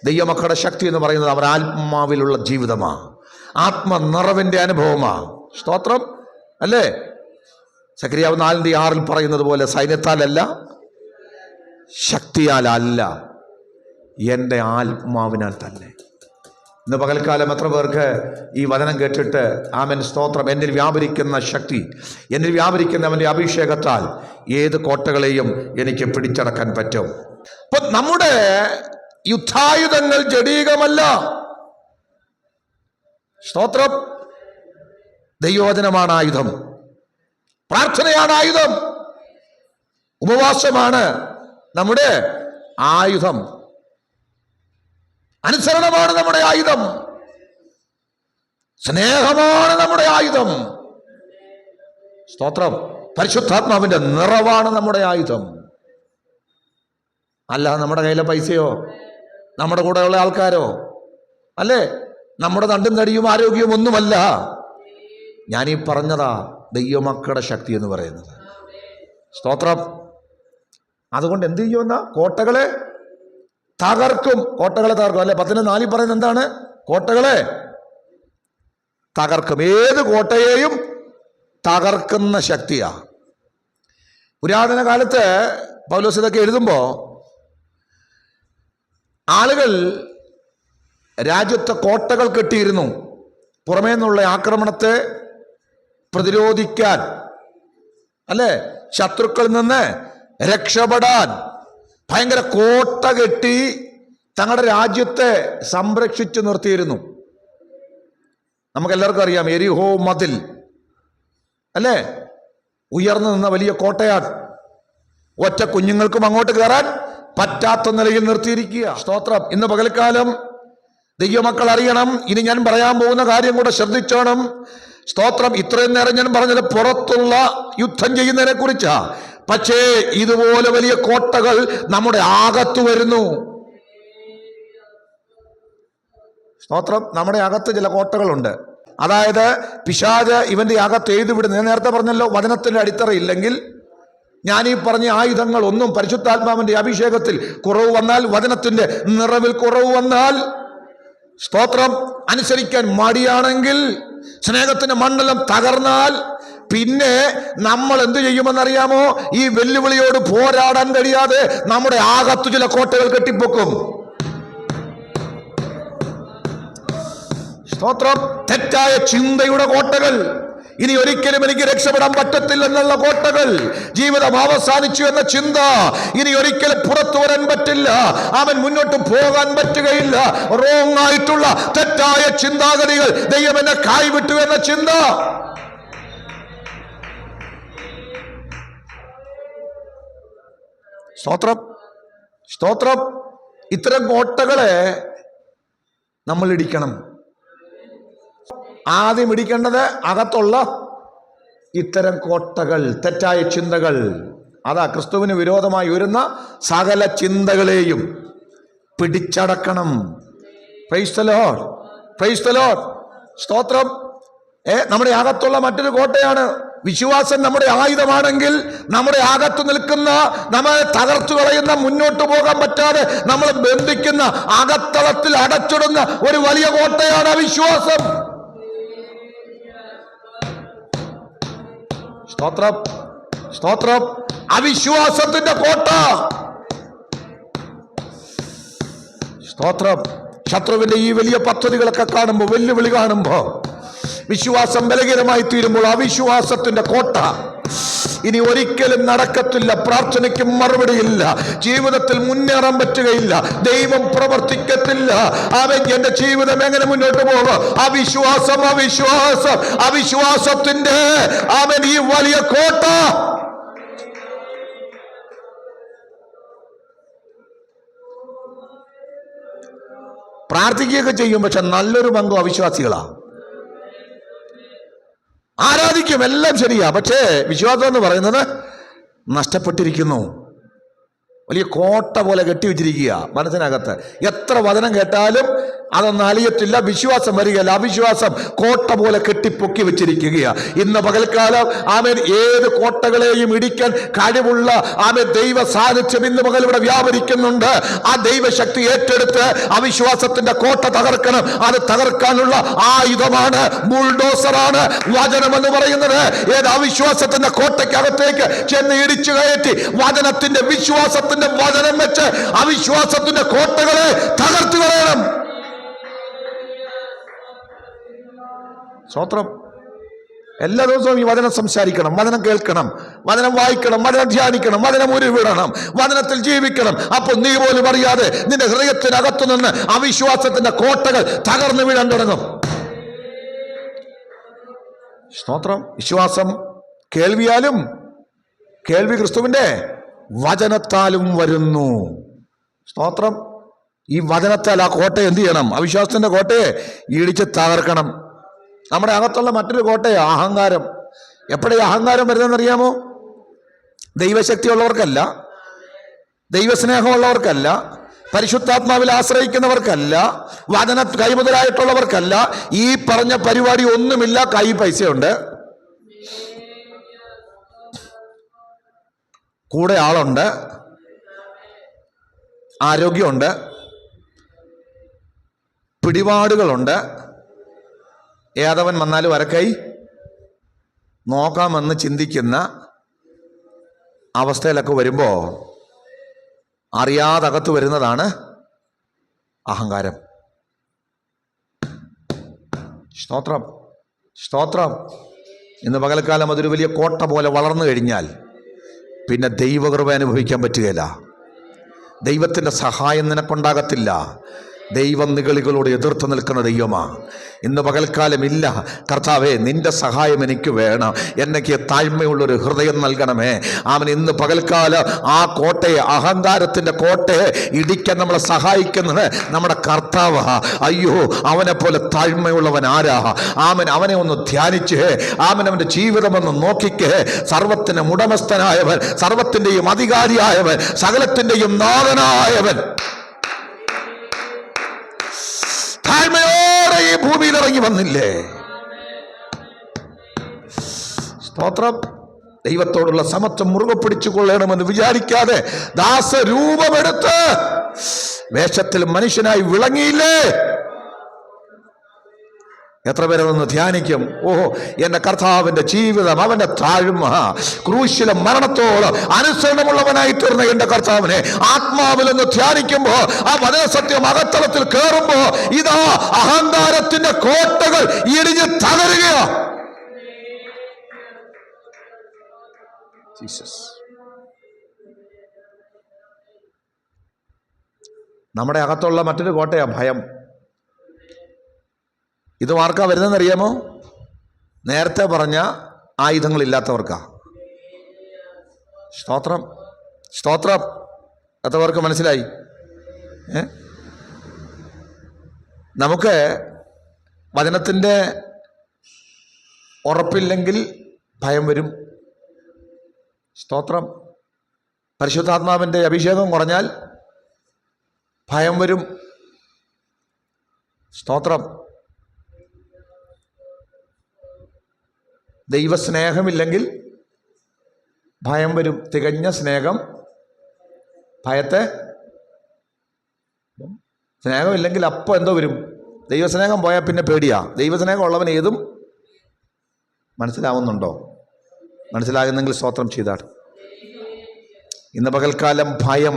ദൈവമക്കളുടെ ശക്തി എന്ന് പറയുന്നത് അവർ ആത്മാവിലുള്ള ജീവിതമാണ്, ആത്മനിറവിൻ്റെ അനുഭവമാണ്. സ്തോത്രം അല്ലേ? സക്രിയാവ് 4:6 പറയുന്നത് പോലെ സൈന്യത്താലല്ല, ശക്തിയാലല്ല, എൻ്റെ ആത്മാവിനാൽ തന്നെ. ഇന്ന് പകൽക്കാലം എത്ര പേർക്ക് ഈ വചനം കേട്ടിട്ട് ആമേൻ സ്തോത്രം, എന്നിൽ വ്യാപരിക്കുന്ന ശക്തി, എന്നിൽ വ്യാപരിക്കുന്ന അവൻ്റെ അഭിഷേകത്താൽ ഏത് കോട്ടകളെയും എനിക്ക് പിടിച്ചടക്കാൻ പറ്റും. അപ്പൊ നമ്മുടെ യുദ്ധായുധങ്ങൾ ജഡീകമല്ല. സ്തോത്രം. ദൈവവചനമാണ് ആയുധം, പ്രാർത്ഥനയാണ് ആയുധം, ഉപവാസമാണ് നമ്മുടെ ആയുധം, അനുസരണമാണ് നമ്മുടെ ആയുധം, സ്നേഹമാണ് നമ്മുടെ ആയുധം. സ്തോത്രം. പരിശുദ്ധാത്മാവിന്റെ നിറവാണ് നമ്മുടെ ആയുധം. അല്ല നമ്മുടെ കയ്യിലെ പൈസയോ നമ്മുടെ കൂടെയുള്ള ആൾക്കാരോ അല്ലേ, നമ്മുടെ നണ്ടും തടിയും ആരോഗ്യവും ഒന്നുമല്ല. ഞാനീ പറഞ്ഞതാ ദൈവമക്കളുടെ ശക്തി എന്ന് പറയുന്നത്. സ്തോത്രം. അതുകൊണ്ട് എന്ത് ചെയ്യുമെന്ന കോട്ടകളെ തകർക്കും. കോട്ടകളെ തകർക്കും അല്ലെ? 10:4 പറയുന്നത് എന്താണ്? കോട്ടകളെ തകർക്കും. ഏത് കോട്ടയെയും തകർക്കുന്ന ശക്തിയാ. പുരാതന കാലത്ത് പൗലോസ് ഇതൊക്കെ എഴുതുമ്പോൾ ആളുകൾ രാജ്യത്തെ കോട്ടകൾ കെട്ടിയിരുന്നു, പുറമേ നിന്നുള്ള ആക്രമണത്തെ പ്രതിരോധിക്കാൻ അല്ലേ, ശത്രുക്കളിൽ നിന്ന് രക്ഷപ്പെടാൻ ഭയങ്കര കോട്ട കെട്ടി തങ്ങളുടെ രാജ്യത്തെ സംരക്ഷിച്ചു നിർത്തിയിരുന്നു. നമുക്കെല്ലാവർക്കും അറിയാം എരിഹോ മതിൽ അല്ലേ, ഉയർന്നു നിന്ന വലിയ കോട്ടയാണ്. ഒറ്റ കുഞ്ഞുങ്ങൾക്കും അങ്ങോട്ട് കയറാൻ പറ്റാത്ത നിലയിൽ നിർത്തിയിരിക്കുക. സ്തോത്രം. ഇന്ന് പകൽക്കാലം ദൈവമക്കൾ അറിയണം, ഇനി ഞാൻ പറയാൻ പോകുന്ന കാര്യം കൂടെ ശ്രദ്ധിച്ചോണം. സ്തോത്രം. ഇത്രയും നേരം ഞാൻ പറഞ്ഞത് പുറത്തുള്ള യുദ്ധം ചെയ്യുന്നതിനെ കുറിച്ചാ. പക്ഷേ ഇതുപോലെ വലിയ കോട്ടകൾ നമ്മുടെ അകത്ത് വരുന്നു. സ്തോത്രം. നമ്മുടെ അകത്ത് ചില കോട്ടകളുണ്ട്. അതായത് പിശാച് ഇവന്റെ അകത്ത് എഴുതി വിടുന്നു. ഞാൻ നേരത്തെ പറഞ്ഞല്ലോ, വചനത്തിന്റെ അടിത്തറ ഇല്ലെങ്കിൽ ഞാൻ ഈ പറഞ്ഞ ആയുധങ്ങൾ ഒന്നും, പരിശുദ്ധാത്മാവിന്റെ അഭിഷേകത്തിൽ കുറവ് വന്നാൽ, വചനത്തിന്റെ നിറവിൽ കുറവ് വന്നാൽ, സ്തോത്രം, അനുസരിക്കാൻ മടിയാണെങ്കിൽ, സ്നേഹത്തിന്റെ മണ്ഡലം തകർന്നാൽ, പിന്നെ നമ്മൾ എന്ത് ചെയ്യുമെന്നറിയാമോ? ഈ വെല്ലുവിളിയോട് പോരാടാൻ കഴിയാതെ നമ്മുടെ അകത്തു ചില കോട്ടകൾ കെട്ടിപ്പൊക്കും. സ്തോത്രം. തെറ്റായ ചിന്തയുടെ കോട്ടകൾ, ഇനി ഒരിക്കലും എനിക്ക് രക്ഷപ്പെടാൻ പറ്റത്തില്ലെന്നുള്ള കോട്ടകൾ, ജീവിതം അവസാനിച്ചു എന്ന ചിന്ത, ഇനി ഒരിക്കലും പുറത്തു വരാൻ പറ്റില്ല, അവൻ മുന്നോട്ട് പോകാൻ പറ്റുകയില്ല, റോങ് ആയിട്ടുള്ള തെറ്റായ ചിന്താഗതികൾ, ദൈവം എന്നെ കൈവിട്ടു എന്ന ചിന്ത. സ്തോത്രം. സ്തോത്രം. ഇത്തരം കോട്ടകളെ നമ്മൾ ഇടിക്കണം. ആദ്യം ഇടിക്കേണ്ടത് അകത്തുള്ള ഇത്തരം കോട്ടകൾ, തെറ്റായ ചിന്തകൾ, അതാ ക്രിസ്തുവിന് വിരോധമായി വരുന്ന സകല ചിന്തകളെയും പിടിച്ചടക്കണം. Praise the Lord, praise the Lord. സ്തോത്രം. നമ്മുടെ അകത്തുള്ള മറ്റൊരു കോട്ടയാണ് വിശ്വാസം. നമ്മുടെ ആയുധമാണെങ്കിൽ നമ്മുടെ അകത്ത് നിൽക്കുന്ന, നമ്മളെ തകർത്തു കളയുന്ന, മുന്നോട്ട് പോകാൻ പറ്റാതെ നമ്മളെ ബന്ധിക്കുന്ന, അകത്തളത്തിൽ അടച്ചിടുന്ന ഒരു വലിയ കോട്ടയാണ് അവിശ്വാസം. സ്തോത്രം, സ്തോത്രം. അവിശ്വാസത്തിന്റെ കോട്ട. സ്തോത്രം. ശത്രുവിന്റെ ഈ വലിയ പദ്ധതികളൊക്കെ കാണുമ്പോൾ, വെല്ലുവിളി കാണുമ്പോൾ, വിശ്വാസം ബലഹീനമായി തീരുമ്പോൾ അവിശ്വാസത്തിന്റെ കോട്ട ഇനി ഒരിക്കലും നടക്കത്തില്ല. പ്രാർത്ഥനയ്ക്ക് മറുപടിയില്ല, ജീവിതത്തിൽ മുന്നേറാൻ പറ്റുകയില്ല, ദൈവം പ്രവർത്തിക്കത്തില്ല. അവൻ എന്റെ ജീവിതം എങ്ങനെ മുന്നോട്ട് പോകും? അവിശ്വാസം, അവിശ്വാസം, അവിശ്വാസത്തിന്റെ അവൻ ഈ വലിയ കോട്ട. പ്രാർത്ഥിക്കുകയൊക്കെ ചെയ്യും, പക്ഷെ നല്ലൊരു പങ്കും അവിശ്വാസികളാ. ആരാധിക്കും, എല്ലാം ശരിയാ, പക്ഷേ വിശ്വാസം എന്ന് പറയുന്നത് നഷ്ടപ്പെട്ടിരിക്കുന്നു. വലിയ കോട്ട പോലെ കെട്ടിവെച്ചിരിക്കുക മനസ്സിനകത്ത്. എത്ര വചനം കേട്ടാലും അതൊന്നും അലിയത്തില്ല, വിശ്വാസം വരികയല്ല. അവിശ്വാസം കോട്ട പോലെ കെട്ടിപ്പൊക്കി വെച്ചിരിക്കുകയാ. ഇന്ന് പകൽക്കാലം ആമേൻ ഏത് കോട്ടകളെയും ഇടിക്കാൻ കഴിവുള്ള ആമേൻ ദൈവ സാന്നിധ്യം ഇന്ന് പകൽ ഇവിടെ വ്യാപരിക്കുന്നുണ്ട്. ആ ദൈവശക്തി ഏറ്റെടുത്ത് അവിശ്വാസത്തിന്റെ കോട്ട തകർക്കണം. അത് തകർക്കാനുള്ള ആയുധമാണ്, ബുൾഡോസറാണ് വചനം എന്ന് പറയുന്നത്. ഏത് അവിശ്വാസത്തിന്റെ കോട്ടയ്ക്കകത്തേക്ക് ചെന്ന് ഇടിച്ചു കയറ്റി വചനത്തിന്റെ, വിശ്വാസത്തിന്റെ വചനം വെച്ച് അവിശ്വാസത്തിന്റെ കോട്ടകളെ തകർത്തു കളയണം. സ്തോത്രം. എല്ലാ ദിവസവും ഈ വചനം സംസാരിക്കണം, വചനം കേൾക്കണം, വചനം വായിക്കണം, വചനം ധ്യാനിക്കണം, വചനം ഉരുവിടണം, വചനത്തിൽ ജീവിക്കണം. അപ്പോൾ നീ പോലും അറിയാതെ നിന്റെ ഹൃദയത്തിനകത്തു നിന്ന് അവിശ്വാസത്തിന്റെ കോട്ടകൾ തകർന്നു വീഴാൻ തുടങ്ങും. സ്തോത്രം. വിശ്വാസം കേൾവിയാലും, കേൾവി ക്രിസ്തുവിന്റെ വചനത്താലും വരുന്നു. സ്തോത്രം. ഈ വചനത്താൽ ആ കോട്ടയെ എന്ത് ചെയ്യണം? അവിശ്വാസത്തിന്റെ കോട്ടയെ ഇടിച്ച് തകർക്കണം. നമ്മുടെ അകത്തുള്ള മറ്റൊരു കോട്ടയെ അഹങ്കാരം. എപ്പോഴാണ് അഹങ്കാരം വരുന്നതെന്നറിയാമോ? ദൈവശക്തി ഉള്ളവർക്കല്ല, ദൈവസ്നേഹമുള്ളവർക്കല്ല, പരിശുദ്ധാത്മാവിൽ ആശ്രയിക്കുന്നവർക്കല്ല, വചന കൈമുതലായിട്ടുള്ളവർക്കല്ല. ഈ പറഞ്ഞ പരിപാടി ഒന്നുമില്ല, കൈ പൈസയുണ്ട്, കൂടെ ആളുണ്ട്, ആരോഗ്യമുണ്ട്, പിടിപാടുകളുണ്ട്, ഏതവൻ വന്നാലും വരക്കൈ നോക്കാമെന്ന് ചിന്തിക്കുന്ന അവസ്ഥയിലൊക്കെ വരുമ്പോൾ അറിയാതകത്ത് വരുന്നതാണ് അഹങ്കാരം. സ്തോത്രം, സ്തോത്രം. ഇന്ന് പകൽക്കാലം അതൊരു വലിയ കോട്ട പോലെ വളർന്നു കഴിഞ്ഞാൽ പിന്നെ ദൈവകൃപ അനുഭവിക്കാൻ പറ്റുകയില്ല. ദൈവത്തിൻ്റെ സഹായം നിനക്കുണ്ടാകത്തില്ല. ദൈവം നിഗളികളോട് എതിർത്ത് നിൽക്കുന്ന ദൈവമാ. ഇന്ന് പകൽക്കാലം ഇല്ല, കർത്താവേ നിന്റെ സഹായം എനിക്ക് വേണം, എനിക്ക് താഴ്മയുള്ളൊരു ഹൃദയം നൽകണമേ. അവൻ ഇന്ന് പകൽക്കാലം ആ കോട്ടയെ, അഹങ്കാരത്തിൻ്റെ കോട്ടയെ ഇടിക്കാൻ നമ്മളെ സഹായിക്കുന്നത് നമ്മുടെ കർത്താവാ. അയ്യോ, അവനെ പോലെ താഴ്മയുള്ളവൻ ആരാ? അവനെ ഒന്ന് ധ്യാനിച്ച് അവൻ്റെ ജീവിതമൊന്ന് നോക്കിക്കേ. സർവത്തിനും ഉടമസ്ഥനായവൻ, സർവത്തിൻ്റെയും അധികാരിയായവൻ, സകലത്തിൻ്റെയും നാഥനായവൻ താഴ്മയോടെ ഈ ഭൂമിയിൽ ഇറങ്ങി വന്നില്ലേ? സ്തോത്രം. ദൈവത്തോടുള്ള സമത്വം മുറുകെ പിടിച്ചു കൊള്ളണമെന്ന് വിചാരിക്കാതെ ദാസരൂപമെടുത്ത് വേഷത്തിൽ മനുഷ്യനായി വിളങ്ങിയില്ലേ? എത്ര പേരൊന്ന് ധ്യാനിക്കും? ഓഹോ, എന്റെ കർത്താവിന്റെ ജീവിതം, അവന്റെ താഴ്മ, ക്രൂശിലെ മരണത്തോളം അനുസരണമുള്ളവനായി തീർന്ന എന്റെ കർത്താവിനെ ആത്മാവിലൊന്ന് ധ്യാനിക്കുമ്പോ, ആ വചനസത്യം അകത്തളത്തിൽ കയറുമ്പോ ഇതാ അഹങ്കാരത്തിന്റെ കോട്ടകൾ ഇടിഞ്ഞ് തകരുകയാ. നമ്മുടെ അകത്തുള്ള മറ്റൊരു കോട്ടയാ ഭയം. ഇത് ആർക്കാ വരുന്നതെന്നറിയാമോ? നേരത്തെ പറഞ്ഞ ആയുധങ്ങളില്ലാത്തവർക്കാ. സ്തോത്രം, സ്തോത്രം. എത്രവർക്ക് മനസ്സിലായി? നമുക്ക് വചനത്തിൻ്റെ ഉറപ്പില്ലെങ്കിൽ ഭയം വരും. സ്തോത്രം. പരിശുദ്ധാത്മാവിൻ്റെ അഭിഷേകം കുറഞ്ഞാൽ ഭയം വരും. സ്തോത്രം. ദൈവസ്നേഹമില്ലെങ്കിൽ ഭയം വരും. തികഞ്ഞ സ്നേഹം ഭയത്തെ, സ്നേഹമില്ലെങ്കിൽ അപ്പോൾ എന്തോ വരും? ദൈവസ്നേഹം പോയാൽ പിന്നെ പേടിയാ. ദൈവസ്നേഹം ഉള്ളവൻ ഏതും മനസ്സിലാവുന്നുണ്ടോ? മനസ്സിലാകുന്നെങ്കിൽ സ്തോത്രം ചെയ്താൽ. ഇന്ന് പകൽക്കാലം ഭയം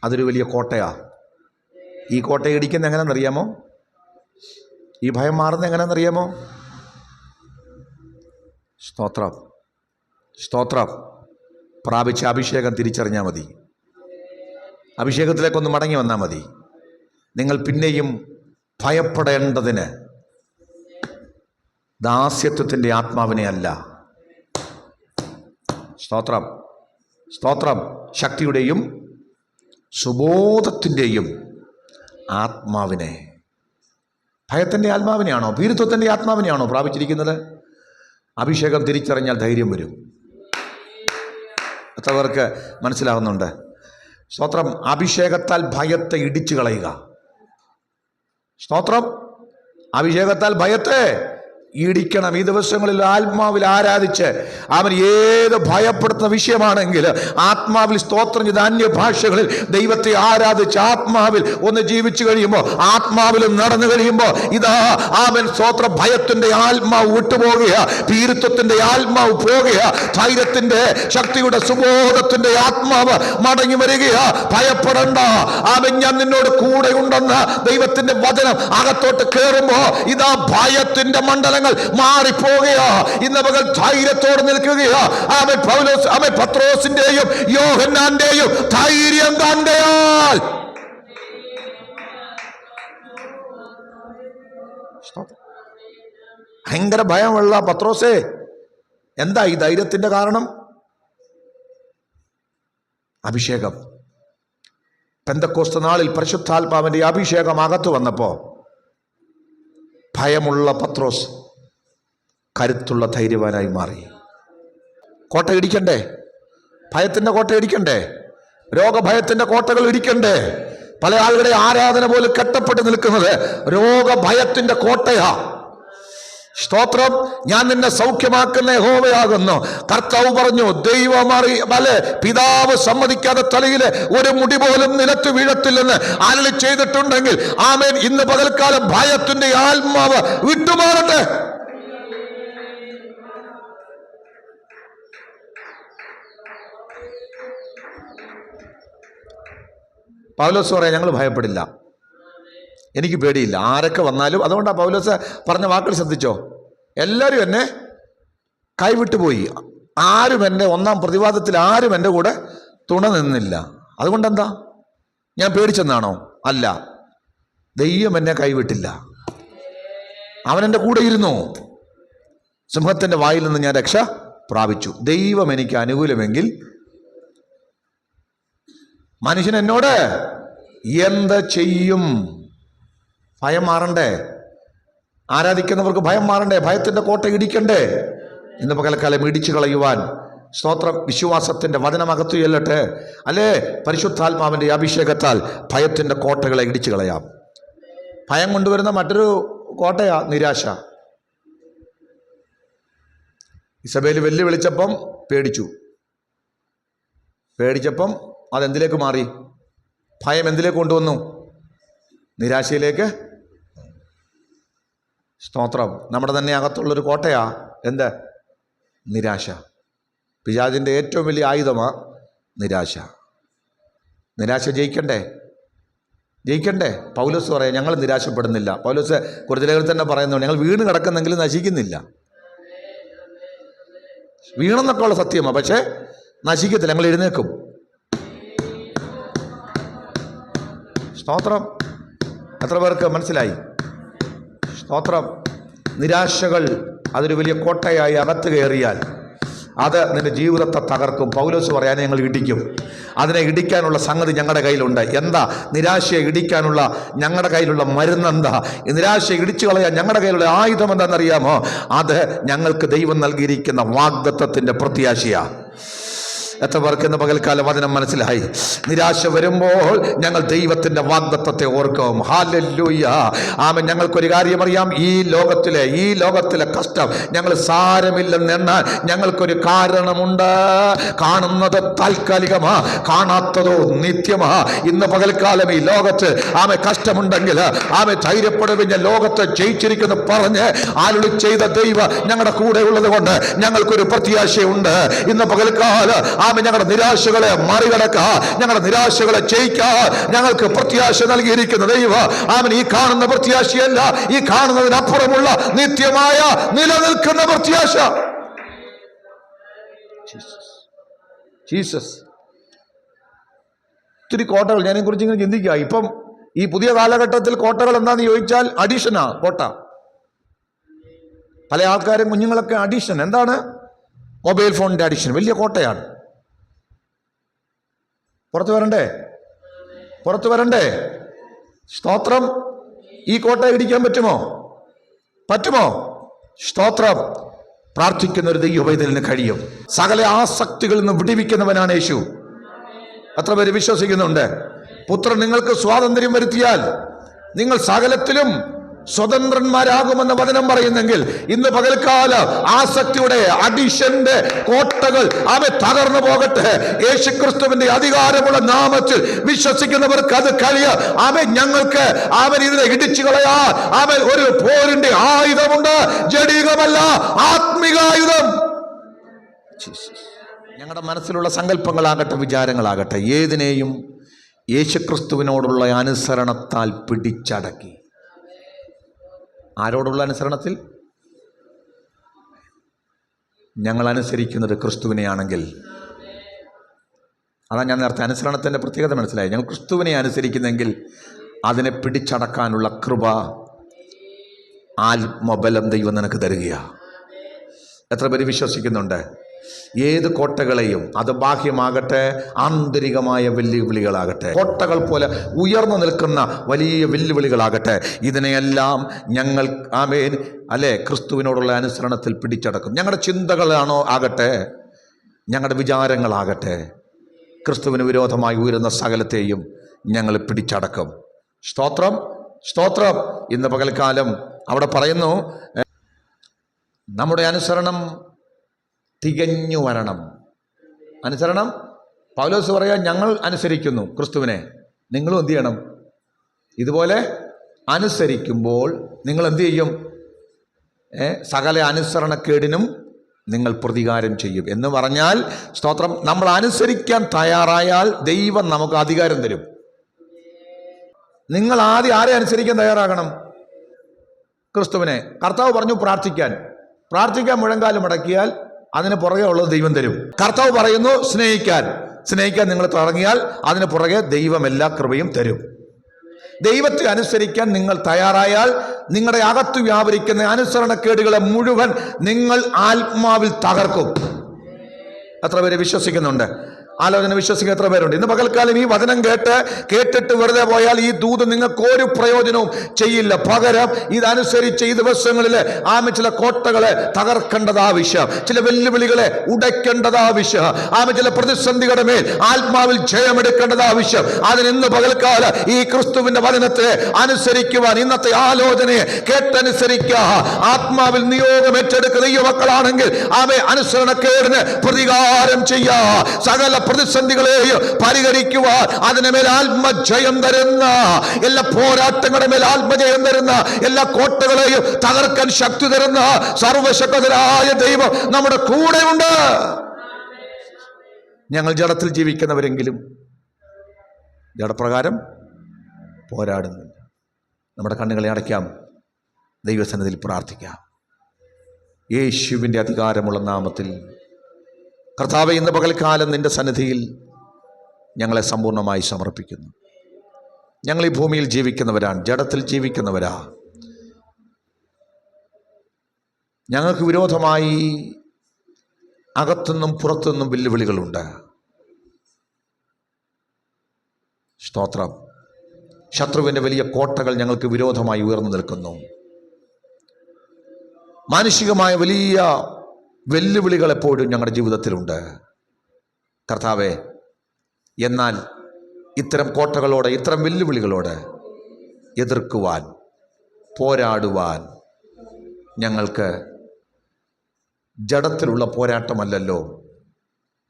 അതൊരു വലിയ കോട്ടയാ. ഈ കോട്ട ഇടിക്കുന്ന എങ്ങനെയെന്നറിയാമോ? ഈ ഭയം മാറുന്ന എങ്ങനെയെന്നറിയാമോ? സ്തോത്രം, സ്തോത്രം. പ്രാപിച്ച അഭിഷേകം തിരിച്ചറിഞ്ഞാൽ മതി. അഭിഷേകത്തിലേക്കൊന്ന് മടങ്ങി വന്നാൽ മതി. നിങ്ങൾ പിന്നെയും ഭയപ്പെടേണ്ടതിന് ദാസ്യത്വത്തിൻ്റെ ആത്മാവിനെ അല്ല, സ്തോത്രം, സ്തോത്രം, ശക്തിയുടെയും സുബോധത്തിൻ്റെയും ആത്മാവിനെ. ഭയത്തിൻ്റെ ആത്മാവിനെയാണോ, ഭീരുത്വത്തിൻ്റെ ആത്മാവിനെയാണോ പ്രാപിച്ചിരിക്കുന്നത്? അഭിഷേകം തിരിച്ചറിഞ്ഞാൽ ധൈര്യം വരും. എത്ര പേർക്ക് മനസ്സിലാകുന്നുണ്ട്? സ്തോത്രം. അഭിഷേകത്താൽ ഭയത്തെ ഇടിച്ചു കളയുക. സ്തോത്രം. അഭിഷേകത്താൽ ഭയത്തെ ഇടിക്കണം. ഈ ദിവസങ്ങളിൽ ആത്മാവിൽ ആരാധിച്ച് അവൻ ഏത് ഭയപ്പെടുത്തുന്ന വിഷയമാണെങ്കിൽ ആത്മാവിൽ സ്തോത്രം ചെയ്ത് അന്യഭാഷകളിൽ ദൈവത്തെ ആരാധിച്ച് ആത്മാവിൽ ഒന്ന് ജീവിച്ചു കഴിയുമ്പോൾ, ആത്മാവിലും നടന്നു കഴിയുമ്പോൾ, ഇതാ അവൻ സ്തോത്രം ഭയത്തിന്റെ ആത്മാവ് വിട്ടുപോകുക, ഭീരുത്വത്തിന്റെ ആത്മാവ് പോകുക, ധൈര്യത്തിന്റെ ശക്തിയുടെ സുബോധത്തിന്റെ ആത്മാവ് മടങ്ങി വരിക. ഭയപ്പെടണ്ട, അവൻ ഞാൻ നിന്നോട് കൂടെ ഉണ്ടെന്ന് ദൈവത്തിന്റെ വചനം അകത്തോട്ട് കയറുമ്പോ ഇതാ ഭയത്തിന്റെ മണ്ഡലങ്ങൾ മാറിപ്പോകുക. ഇന്ന് പകൽ ധൈര്യത്തോടെ നിൽക്കുകയാ. അവൻ പത്രോസിന്റെയും യോഹന്നാന്റെയും ധൈര്യം കണ്ടയാൽ ഭയങ്കര ഭയമുള്ള പത്രോസേ, എന്താ ഈ ധൈര്യത്തിന്റെ കാരണം? അഭിഷേകം. പെന്തക്കോസ്ത് നാളിൽ പരിശുദ്ധാത്മാവിന്റെ അഭിഷേകം അകത്തു വന്നപ്പോ ഭയമുള്ള പത്രോസ് കരുത്തുള്ള ധൈര്യവാനായി മാറി. കോട്ട ഇടിക്കണ്ടേ? ഭയത്തിന്റെ കോട്ട ഇടിക്കണ്ടേ? രോഗഭയത്തിന്റെ കോട്ടകൾ ഇടിക്കണ്ടേ? പല ആളുകളുടെ ആരാധന പോലും കെട്ടപ്പെട്ട് നിൽക്കുന്നത് രോഗഭയത്തിന്റെ കോട്ടയാ. സ്തോത്രം. ഞാൻ നിന്നെ സൗഖ്യമാക്കുന്ന യഹോവയാകുന്നു. കർത്താവ് പറഞ്ഞു, പിതാവ് സമ്മതിക്കാതെ തലയിൽ ഒരു മുടി പോലും നിലത്ത് വീഴത്തില്ലെന്ന് അരുളി ചെയ്തിട്ടുണ്ടെങ്കിൽ ആമേൻ. ഇന്ന് പകൽക്കാലം ഭയത്തിന്റെ ആത്മാവ് വിട്ടുമാറട്ടെ. പൗലോസ് പറയാം, ഞങ്ങൾ ഭയപ്പെടില്ല, എനിക്ക് പേടിയില്ല, ആരൊക്കെ വന്നാലും. അതുകൊണ്ടാണ് പൗലോസ് പറഞ്ഞ വാക്കുകൾ ശ്രദ്ധിച്ചോ? എല്ലാവരും എന്നെ കൈവിട്ടുപോയി, ആരും എൻ്റെ ഒന്നാം പ്രതിവാദത്തിൽ ആരും എൻ്റെ കൂടെ തുണ നിന്നില്ല. അതുകൊണ്ടെന്താ, ഞാൻ പേടിച്ചെന്നാണോ? അല്ല, ദൈവം എന്നെ കൈവിട്ടില്ല, അവൻ എൻ്റെ കൂടെ ഇരുന്നു. സിംഹത്തിൻ്റെ വായിൽ നിന്ന് ഞാൻ രക്ഷ പ്രാപിച്ചു. ദൈവം എനിക്ക് അനുകൂലമെങ്കിൽ മനുഷ്യൻ എന്നോട് എന്ത് ചെയ്യും? ഭയം മാറണ്ടേ? ആരാധിക്കുന്നവർക്ക് ഭയം മാറണ്ടേ? ഭയത്തിന്റെ കോട്ട ഇടിക്കണ്ടേ? ഇന്ന് പകൽക്കാലം ഇടിച്ചു കളയുവാൻ സ്തോത്രം വിശ്വാസത്തിന്റെ വചനമകത്തു ചെല്ലട്ടെ. അല്ലേ? പരിശുദ്ധാത്മാവിന്റെ അഭിഷേകത്താൽ ഭയത്തിന്റെ കോട്ടകളെ ഇടിച്ചു കളയാം. ഭയം കൊണ്ടുവരുന്ന മറ്റൊരു കോട്ടയാ നിരാശ. ഇസബേൽ വെല്ലുവിളിച്ചപ്പം പേടിച്ചപ്പം അതെന്തിലേക്ക് മാറി? ഭയം എന്തിലേക്ക് കൊണ്ടുവന്നു? നിരാശയിലേക്ക്. സ്തോത്രം. നമ്മുടെ തന്നെ അകത്തുള്ളൊരു കോട്ടയാ എന്ത്? നിരാശ. പിശാചിൻ്റെ ഏറ്റവും വലിയ ആയുധമാ നിരാശ. നിരാശ ജയിക്കണ്ടേ? പൗലോസ് പറയാം, ഞങ്ങൾ നിരാശപ്പെടുന്നില്ല. പൗലോസ് കുറുതലേഖയിൽ തന്നെ പറയുന്നു, ഞങ്ങൾ വീണ് കിടക്കുന്നെങ്കിലും നശിക്കുന്നില്ല. വീണെന്നൊക്കെ ഉള്ള സത്യമാണ്, പക്ഷേ നശിക്കത്തില്ല, ഞങ്ങൾ എഴുന്നേക്കും. സ്തോത്രം. എത്ര പേർക്ക് മനസ്സിലായി? സ്തോത്രം. നിരാശകൾ അതൊരു വലിയ കോട്ടയായി അകത്ത് കയറിയാൽ അത് നിന്റെ ജീവിതത്തെ തകർക്കും. പൗലോസ് പറയാൻ ഞങ്ങൾ ഇടിക്കും. അതിനെ ഇടിക്കാനുള്ള സംഗതി ഞങ്ങളുടെ കയ്യിലുണ്ട്. എന്താ? നിരാശയെ ഇടിക്കാനുള്ള ഞങ്ങളുടെ കയ്യിലുള്ള മരുന്നെന്താ? ഈ നിരാശയെ ഇടിച്ചു കളയാൻ ഞങ്ങളുടെ കയ്യിലുള്ള ആയുധം എന്താണെന്നറിയാമോ? അത് ഞങ്ങൾക്ക് ദൈവം നൽകിയിരിക്കുന്ന വാഗ്ദത്തത്തിൻ്റെ പ്രത്യാശയാ. എത്ര പേർക്ക് ഇന്ന് പകൽക്കാലം വചനം മനസ്സിലായി? നിരാശ വരുമ്പോൾ ഞങ്ങൾ ദൈവത്തിന്റെ വാഗ്ദത്തത്തെ ഓർക്കും. ഹല്ലേലൂയ, ആമേൻ. ഞങ്ങൾക്കൊരു കാര്യം അറിയാം, ഈ ലോകത്തിലെ കഷ്ടം ഞങ്ങൾ സാരമില്ലെന്നെണ്ണാൻ ഞങ്ങൾക്കൊരു കാരണമുണ്ട്. കാണുന്നത് താൽക്കാലികമാ, കാണാത്തതോ നിത്യമാ. ഇന്ന് പകൽക്കാലം ഈ ലോകത്ത് കഷ്ടമുണ്ടെങ്കിൽ ധൈര്യപ്പെടുവിഞ്ഞ ലോകത്തെ ജയിച്ചിരിക്കുന്നു പറഞ്ഞ് ആലുളി ചെയ്ത ദൈവം ഞങ്ങളുടെ കൂടെ ഉള്ളത് കൊണ്ട് ഞങ്ങൾക്കൊരു പ്രത്യാശയുണ്ട്. ഇന്ന് പകൽക്കാലം ഞങ്ങളുടെ നിരാശകളെ മറികടക്കാൻ, ഞങ്ങളുടെ നിരാശകളെ ജയിക്കാൻ ഞങ്ങൾക്ക് പ്രത്യാശ നൽകിയിരിക്കുന്ന ദൈവം ഈ കാണുന്ന പ്രത്യാശയല്ല, ഈ കാണുന്നതിനപ്പുറമുള്ള നിത്യമായ നിലനിൽക്കുന്ന പ്രത്യാശ. ജീസസ്. ഒത്തിരി കോട്ടകൾ ഞാനെ കുറിച്ച് ഇങ്ങനെ ചിന്തിക്കുക. ഇപ്പം ഈ പുതിയ കാലഘട്ടത്തിൽ കോട്ടകൾ എന്താന്ന് ചോദിച്ചാൽ അഡിഷനാ കോട്ട. പല ആൾക്കാരും കുഞ്ഞുങ്ങളൊക്കെ അഡിഷൻ. എന്താണ്? മൊബൈൽ ഫോണിന്റെ അഡിഷൻ വലിയ കോട്ടയാണ്. പുറത്തു വരണ്ടേ? സ്തോത്രം. ഈ കോട്ട ഇടിക്കാൻ പറ്റുമോ? സ്തോത്രം. പ്രാർത്ഥിക്കുന്ന ഒരു ദൈവവൈതലിന് കഴിയും. സകല ആസക്തികളിൽ നിന്ന് വിടിവിക്കുന്നവനാണ് യേശു. എത്ര പേര് വിശ്വസിക്കുന്നുണ്ട്? പുത്രൻ നിങ്ങൾക്ക് സ്വാതന്ത്ര്യം വരുത്തിയാൽ നിങ്ങൾ സകലത്തിലും സ്വതന്ത്രന്മാരാകുമെന്ന് വചനം പറയുന്നെങ്കിൽ ഇന്ന് പകൽക്കാലം ആസക്തിയുടെ അഡിഷന്റെ കോട്ടകൾ തകർന്നു പോകട്ടെ. യേശുക്രിസ്തുവിന്റെ അധികാരമുള്ള നാമത്തിൽ വിശ്വസിക്കുന്നവർക്ക് അത് കഴിയും. ഞങ്ങൾക്ക് ഇതിനെ ഇടിച്ചു കളയാൻ ഒരു പോരിന്റെ ആയുധമുണ്ട്. ജഡികമല്ല, ആത്മികായുധം. ഞങ്ങളുടെ മനസ്സിലുള്ള സങ്കല്പങ്ങളാകട്ടെ, വിചാരങ്ങളാകട്ടെ, ഏതിനെയും യേശുക്രിസ്തുവിനോടുള്ള അനുസരണത്താൽ പിടിച്ചടക്കി. ആരോടുള്ള അനുസരണത്തിൽ? ഞങ്ങൾ അനുസരിക്കുന്നത് ക്രിസ്തുവിനെയാണെങ്കിൽ, അതാ ഞാൻ നേരത്തെ അനുസരണത്തിൻ്റെ പ്രത്യേകത മനസ്സിലായി. ഞങ്ങൾ ക്രിസ്തുവിനെ അനുസരിക്കുന്നെങ്കിൽ അതിനെ പിടിച്ചടക്കാനുള്ള കൃപ, ആത്മബലം ദൈവം നിനക്ക് തരികയാണ്. എത്ര പേര് വിശ്വസിക്കുന്നുണ്ട്? ഏത് കോട്ടകളെയും, അത് ബാഹ്യമാകട്ടെ ആന്തരികമായ വെല്ലുവിളികളാകട്ടെ, കോട്ടകൾ പോലെ ഉയർന്നു നിൽക്കുന്ന വലിയ വെല്ലുവിളികളാകട്ടെ, ഇതിനെയെല്ലാം ഞങ്ങൾ ക്രിസ്തുവിനോടുള്ള അനുസരണത്തിൽ പിടിച്ചടക്കും. ഞങ്ങളുടെ ചിന്തകളാണോ ആകട്ടെ, ഞങ്ങളുടെ വിചാരങ്ങളാകട്ടെ, ക്രിസ്തുവിന് വിരോധമായി ഉയരുന്ന സകലത്തെയും ഞങ്ങൾ പിടിച്ചടക്കും. സ്തോത്രം. ഇന്ന് പകൽക്കാലം അവിടെ പറയുന്നു, നമ്മുടെ അനുസരണം തികഞ്ഞു വരണം. അനുസരണം, പൗലോസ് പറയാ, ഞങ്ങൾ അനുസരിക്കുന്നു ക്രിസ്തുവിനെ, നിങ്ങളും എന്ത് ചെയ്യണം? ഇതുപോലെ അനുസരിക്കുമ്പോൾ നിങ്ങൾ എന്ത് ചെയ്യും? സകല അനുസരണക്കേടിനും നിങ്ങൾ പ്രതികാരം ചെയ്യും എന്ന് പറഞ്ഞാൽ, സ്തോത്രം, നമ്മൾ അനുസരിക്കാൻ തയ്യാറായാൽ ദൈവം നമുക്ക് അധികാരം തരും. നിങ്ങൾ ആദ്യം ആരെ അനുസരിക്കാൻ തയ്യാറാകണം? ക്രിസ്തുവിനെ. കർത്താവ് പറഞ്ഞു പ്രാർത്ഥിക്കാൻ മുഴങ്കാലം മടക്കിയാൽ അതിന് പുറകെ ഉള്ളത് ദൈവം തരും. കർത്താവ് പറയുന്നു സ്നേഹിക്കാൻ നിങ്ങൾ തുടങ്ങിയാൽ അതിന് പുറകെ ദൈവം എല്ലാ കൃപയും തരും. ദൈവത്തെ അനുസരിക്കാൻ നിങ്ങൾ തയ്യാറായാൽ നിങ്ങളുടെ അകത്ത് വ്യാപരിക്കുന്ന അനുസരണക്കേടുകളെ മുഴുവൻ നിങ്ങൾ ആത്മാവിൽ തകർക്കും. എത്ര പേര് വിശ്വസിക്കുന്നുണ്ട്? ആലോചന വിശ്വസിക്കുന്ന എത്ര പേരുണ്ട്? ഇന്ന് പകൽക്കാലം ഈ വചനം കേട്ടിട്ട് വെറുതെ പോയാൽ ഈ ദൂത് നിങ്ങൾക്ക് ഒരു പ്രയോജനവും ചെയ്യില്ല. പകരം ഇതനുസരിച്ച് ഈ ദിവസങ്ങളിൽ ചില കോട്ടകളെ തകർക്കേണ്ടത് ആവശ്യം, ചില വെല്ലുവിളികളെ ഉടയ്ക്കേണ്ടത് ആവശ്യം, ചില പ്രതിസന്ധികളുടെ മേൽ ആത്മാവിൽ ജയമെടുക്കേണ്ടത് ആവശ്യം. അതിന് പകൽക്കാലം ഈ ക്രിസ്തുവിന്റെ വചനത്തെ അനുസരിക്കുവാൻ, ഇന്നത്തെ ആലോചനയെ കേട്ടനുസരിക്കുക. ആത്മാവിൽ നിയോഗം ഏറ്റെടുക്കുന്ന ഈ മക്കളാണെങ്കിൽ അനുസരണക്കേടിന് പ്രതികാരം ചെയ്യാ, സകല പ്രതിസന്ധികളെയും പരിഹരിക്കുവാൻ അതിന് മേൽ ആത്മജയം തരുന്ന, എല്ലാ പോരാട്ടങ്ങളുടെ മേൽ ആത്മജയം തരുന്ന, എല്ലാ കോട്ടകളെയും തകർക്കാൻ ശക്തി തരുന്ന സർവശക്തനായ ദൈവം നമ്മുടെ കൂടെയുണ്ട്. ഞങ്ങൾ ജഡത്തിൽ ജീവിക്കുന്നവരെങ്കിലും ജഡപ്രകാരം പോരാടുന്നില്ല. നമ്മുടെ കണ്ണുകളെ അടയ്ക്കാം, ദൈവസന്നിധിയിൽ പ്രാർത്ഥിക്കാം. യേശുവിൻ്റെ അധികാരമുള്ള നാമത്തിൽ കർത്താവേ, ഇന്ന് പകൽക്കാലം നിന്റെ സന്നിധിയിൽ ഞങ്ങളെ സമ്പൂർണ്ണമായി സമർപ്പിക്കുന്നു. ഞങ്ങൾ ഈ ഭൂമിയിൽ ജീവിക്കുന്നവരാണ്, ജഡത്തിൽ ജീവിക്കുന്നവരാ. ഞങ്ങൾക്ക് വിരോധമായി അകത്തുനിന്നും പുറത്തുനിന്നും വെല്ലുവിളികളുണ്ട്. സ്തോത്രം. ശത്രുവിൻ്റെ വലിയ കോട്ടകൾ ഞങ്ങൾക്ക് വിരോധമായി ഉയർന്നു നിൽക്കുന്നു. മാനുഷികമായ വലിയ വെല്ലുവിളികൾ എപ്പോഴും ഞങ്ങളുടെ ജീവിതത്തിലുണ്ട്. കർത്താവേ, എന്നാൽ ഇത്തരം കോട്ടകളോട്, ഇത്തരം വെല്ലുവിളികളോട് എതിർക്കുവാൻ, പോരാടുവാൻ ഞങ്ങൾക്ക് ജഡത്തിലുള്ള പോരാട്ടമല്ലല്ലോ,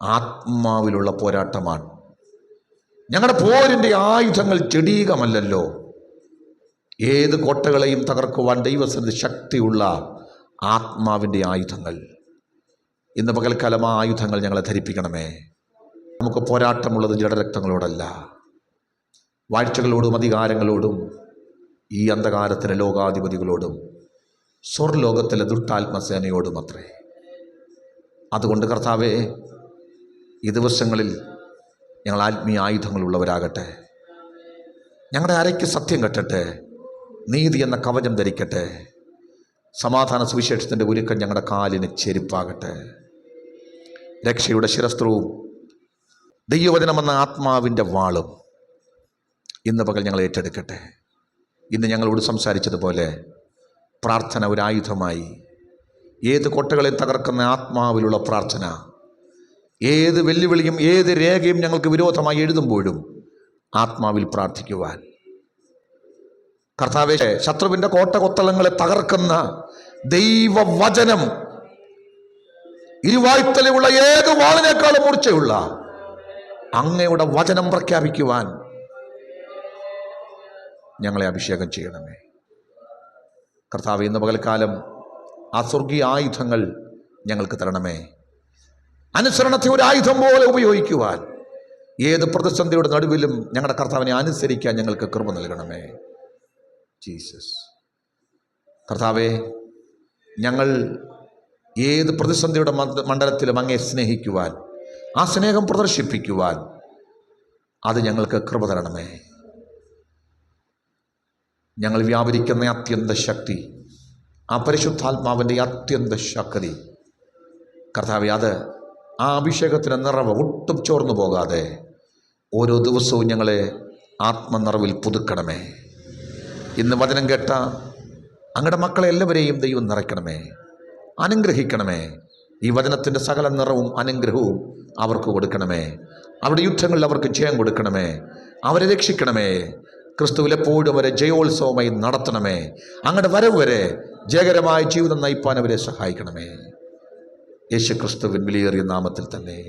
ആത്മാവിലുള്ള പോരാട്ടമാണ്. ഞങ്ങളുടെ പോരിൻ്റെ ആയുധങ്ങൾ ജഡീകമല്ലല്ലോ. ഏത് കോട്ടകളെയും തകർക്കുവാൻ ദൈവസന്നിധി ശക്തിയുള്ള ആത്മാവിൻ്റെ ആയുധങ്ങൾ. ഇന്ന് പകൽക്കാലം ആ ആയുധങ്ങൾ ഞങ്ങളെ ധരിപ്പിക്കണമേ. നമുക്ക് പോരാട്ടമുള്ളത് ജഡരക്തങ്ങളോടല്ല, വാഴ്ചകളോടും അധികാരങ്ങളോടും, ഈ അന്ധകാരത്തിലെ ലോകാധിപതികളോടും സ്വർലോകത്തിലെ ദുഷ്ടാത്മസേനയോടും അത്രേ. അതുകൊണ്ട് കർത്താവേ, ഈ ദിവസങ്ങളിൽ ഞങ്ങൾ ആത്മീയ ആയുധങ്ങളുള്ളവരാകട്ടെ. ഞങ്ങളുടെ അരയ്ക്ക് സത്യം കെട്ടട്ടെ, നീതി എന്ന കവചം ധരിക്കട്ടെ. സമാധാന സുവിശേഷത്തിൻ്റെ ഒരുക്കം ഞങ്ങളുടെ കാലിന് ചെരുപ്പാകട്ടെ. രക്ഷയുടെ ശിരസ്ത്രവും ദൈവവചനമെന്ന ആത്മാവിൻ്റെ വാളും ഇന്ന് പകൽ ഞങ്ങൾ ഏറ്റെടുക്കട്ടെ. ഇന്ന് ഞങ്ങളോട് സംസാരിച്ചതുപോലെ പ്രാർത്ഥന ഒരു ആയുധമായി, ഏത് കോട്ടകളെ തകർക്കുന്ന ആത്മാവിലുള്ള പ്രാർത്ഥന, ഏത് വെല്ലുവിളിയും ഏത് രേഖയും ഞങ്ങൾക്ക് വിരോധമായി എഴുതുമ്പോഴും ആത്മാവിൽ പ്രാർത്ഥിക്കുവാൻ. കർത്താവേ, ശത്രുവിൻ്റെ കോട്ടകൊത്തളങ്ങളെ തകർക്കുന്ന ദൈവവചനം, ഇരുവായ്ത്തലയുള്ള ഏത് വാളിനേക്കാളും മൂർച്ചയുള്ള അങ്ങയുടെ വചനം പ്രഖ്യാപിക്കുവാൻ ഞങ്ങളെ അഭിഷേകം ചെയ്യണമേ. കർത്താവേ, ഇന്ന് പകൽക്കാലം ആ സ്വർഗീയ ആയുധങ്ങൾ ഞങ്ങൾക്ക് തരണമേ. അനുസരണത്തെ ഒരു ആയുധം പോലെ ഉപയോഗിക്കുവാൻ, ഏത് പ്രതിസന്ധിയുടെ നടുവിലും ഞങ്ങളുടെ കർത്താവിനെ അനുസരിക്കാൻ ഞങ്ങൾക്ക് കൃപ നൽകണമേ. ജീസസ്. കർത്താവേ, ഞങ്ങൾ ഏത് പ്രതിസന്ധിയുടെ മണ്ഡലത്തിലും അങ്ങേ സ്നേഹിക്കുവാൻ, ആ സ്നേഹം പ്രദർശിപ്പിക്കുവാൻ അത് ഞങ്ങൾക്ക് കൃപ തരണമേ. ഞങ്ങൾ വ്യാപരിക്കുന്ന അത്യന്ത ശക്തി, ആ പരിശുദ്ധാത്മാവിൻ്റെ അത്യന്ത ശക്തി കർത്താവേ, അത് ആ അഭിഷേകത്തിന് നിറവ് ഒട്ടും ചോർന്നു പോകാതെ ഓരോ ദിവസവും ഞങ്ങളെ ആത്മനിറവിൽ പുതുക്കണമേ. ഇന്ന് വചനം കേട്ട അങ്ങയുടെ മക്കളെ എല്ലാവരെയും ദൈവം നിറയ്ക്കണമേ, അനുഗ്രഹിക്കണമേ. ഈ വചനത്തിൻ്റെ സകല നിറവും അനുഗ്രഹവും അവർക്ക് കൊടുക്കണമേ. അവരുടെ യുദ്ധങ്ങളിൽ അവർക്ക് ജയം കൊടുക്കണമേ. അവരെ രക്ഷിക്കണമേ. ക്രിസ്തുവിൽ എപ്പോഴും അവരെ ജയോത്സവമായി നടത്തണമേ. അങ്ങയുടെ വരവ് വരെ ജയകരമായ ജീവിതം നയിപ്പാൻ അവരെ സഹായിക്കണമേ. യേശു ക്രിസ്തുവിൻ വിലയേറിയ നാമത്തിൽ തന്നെ.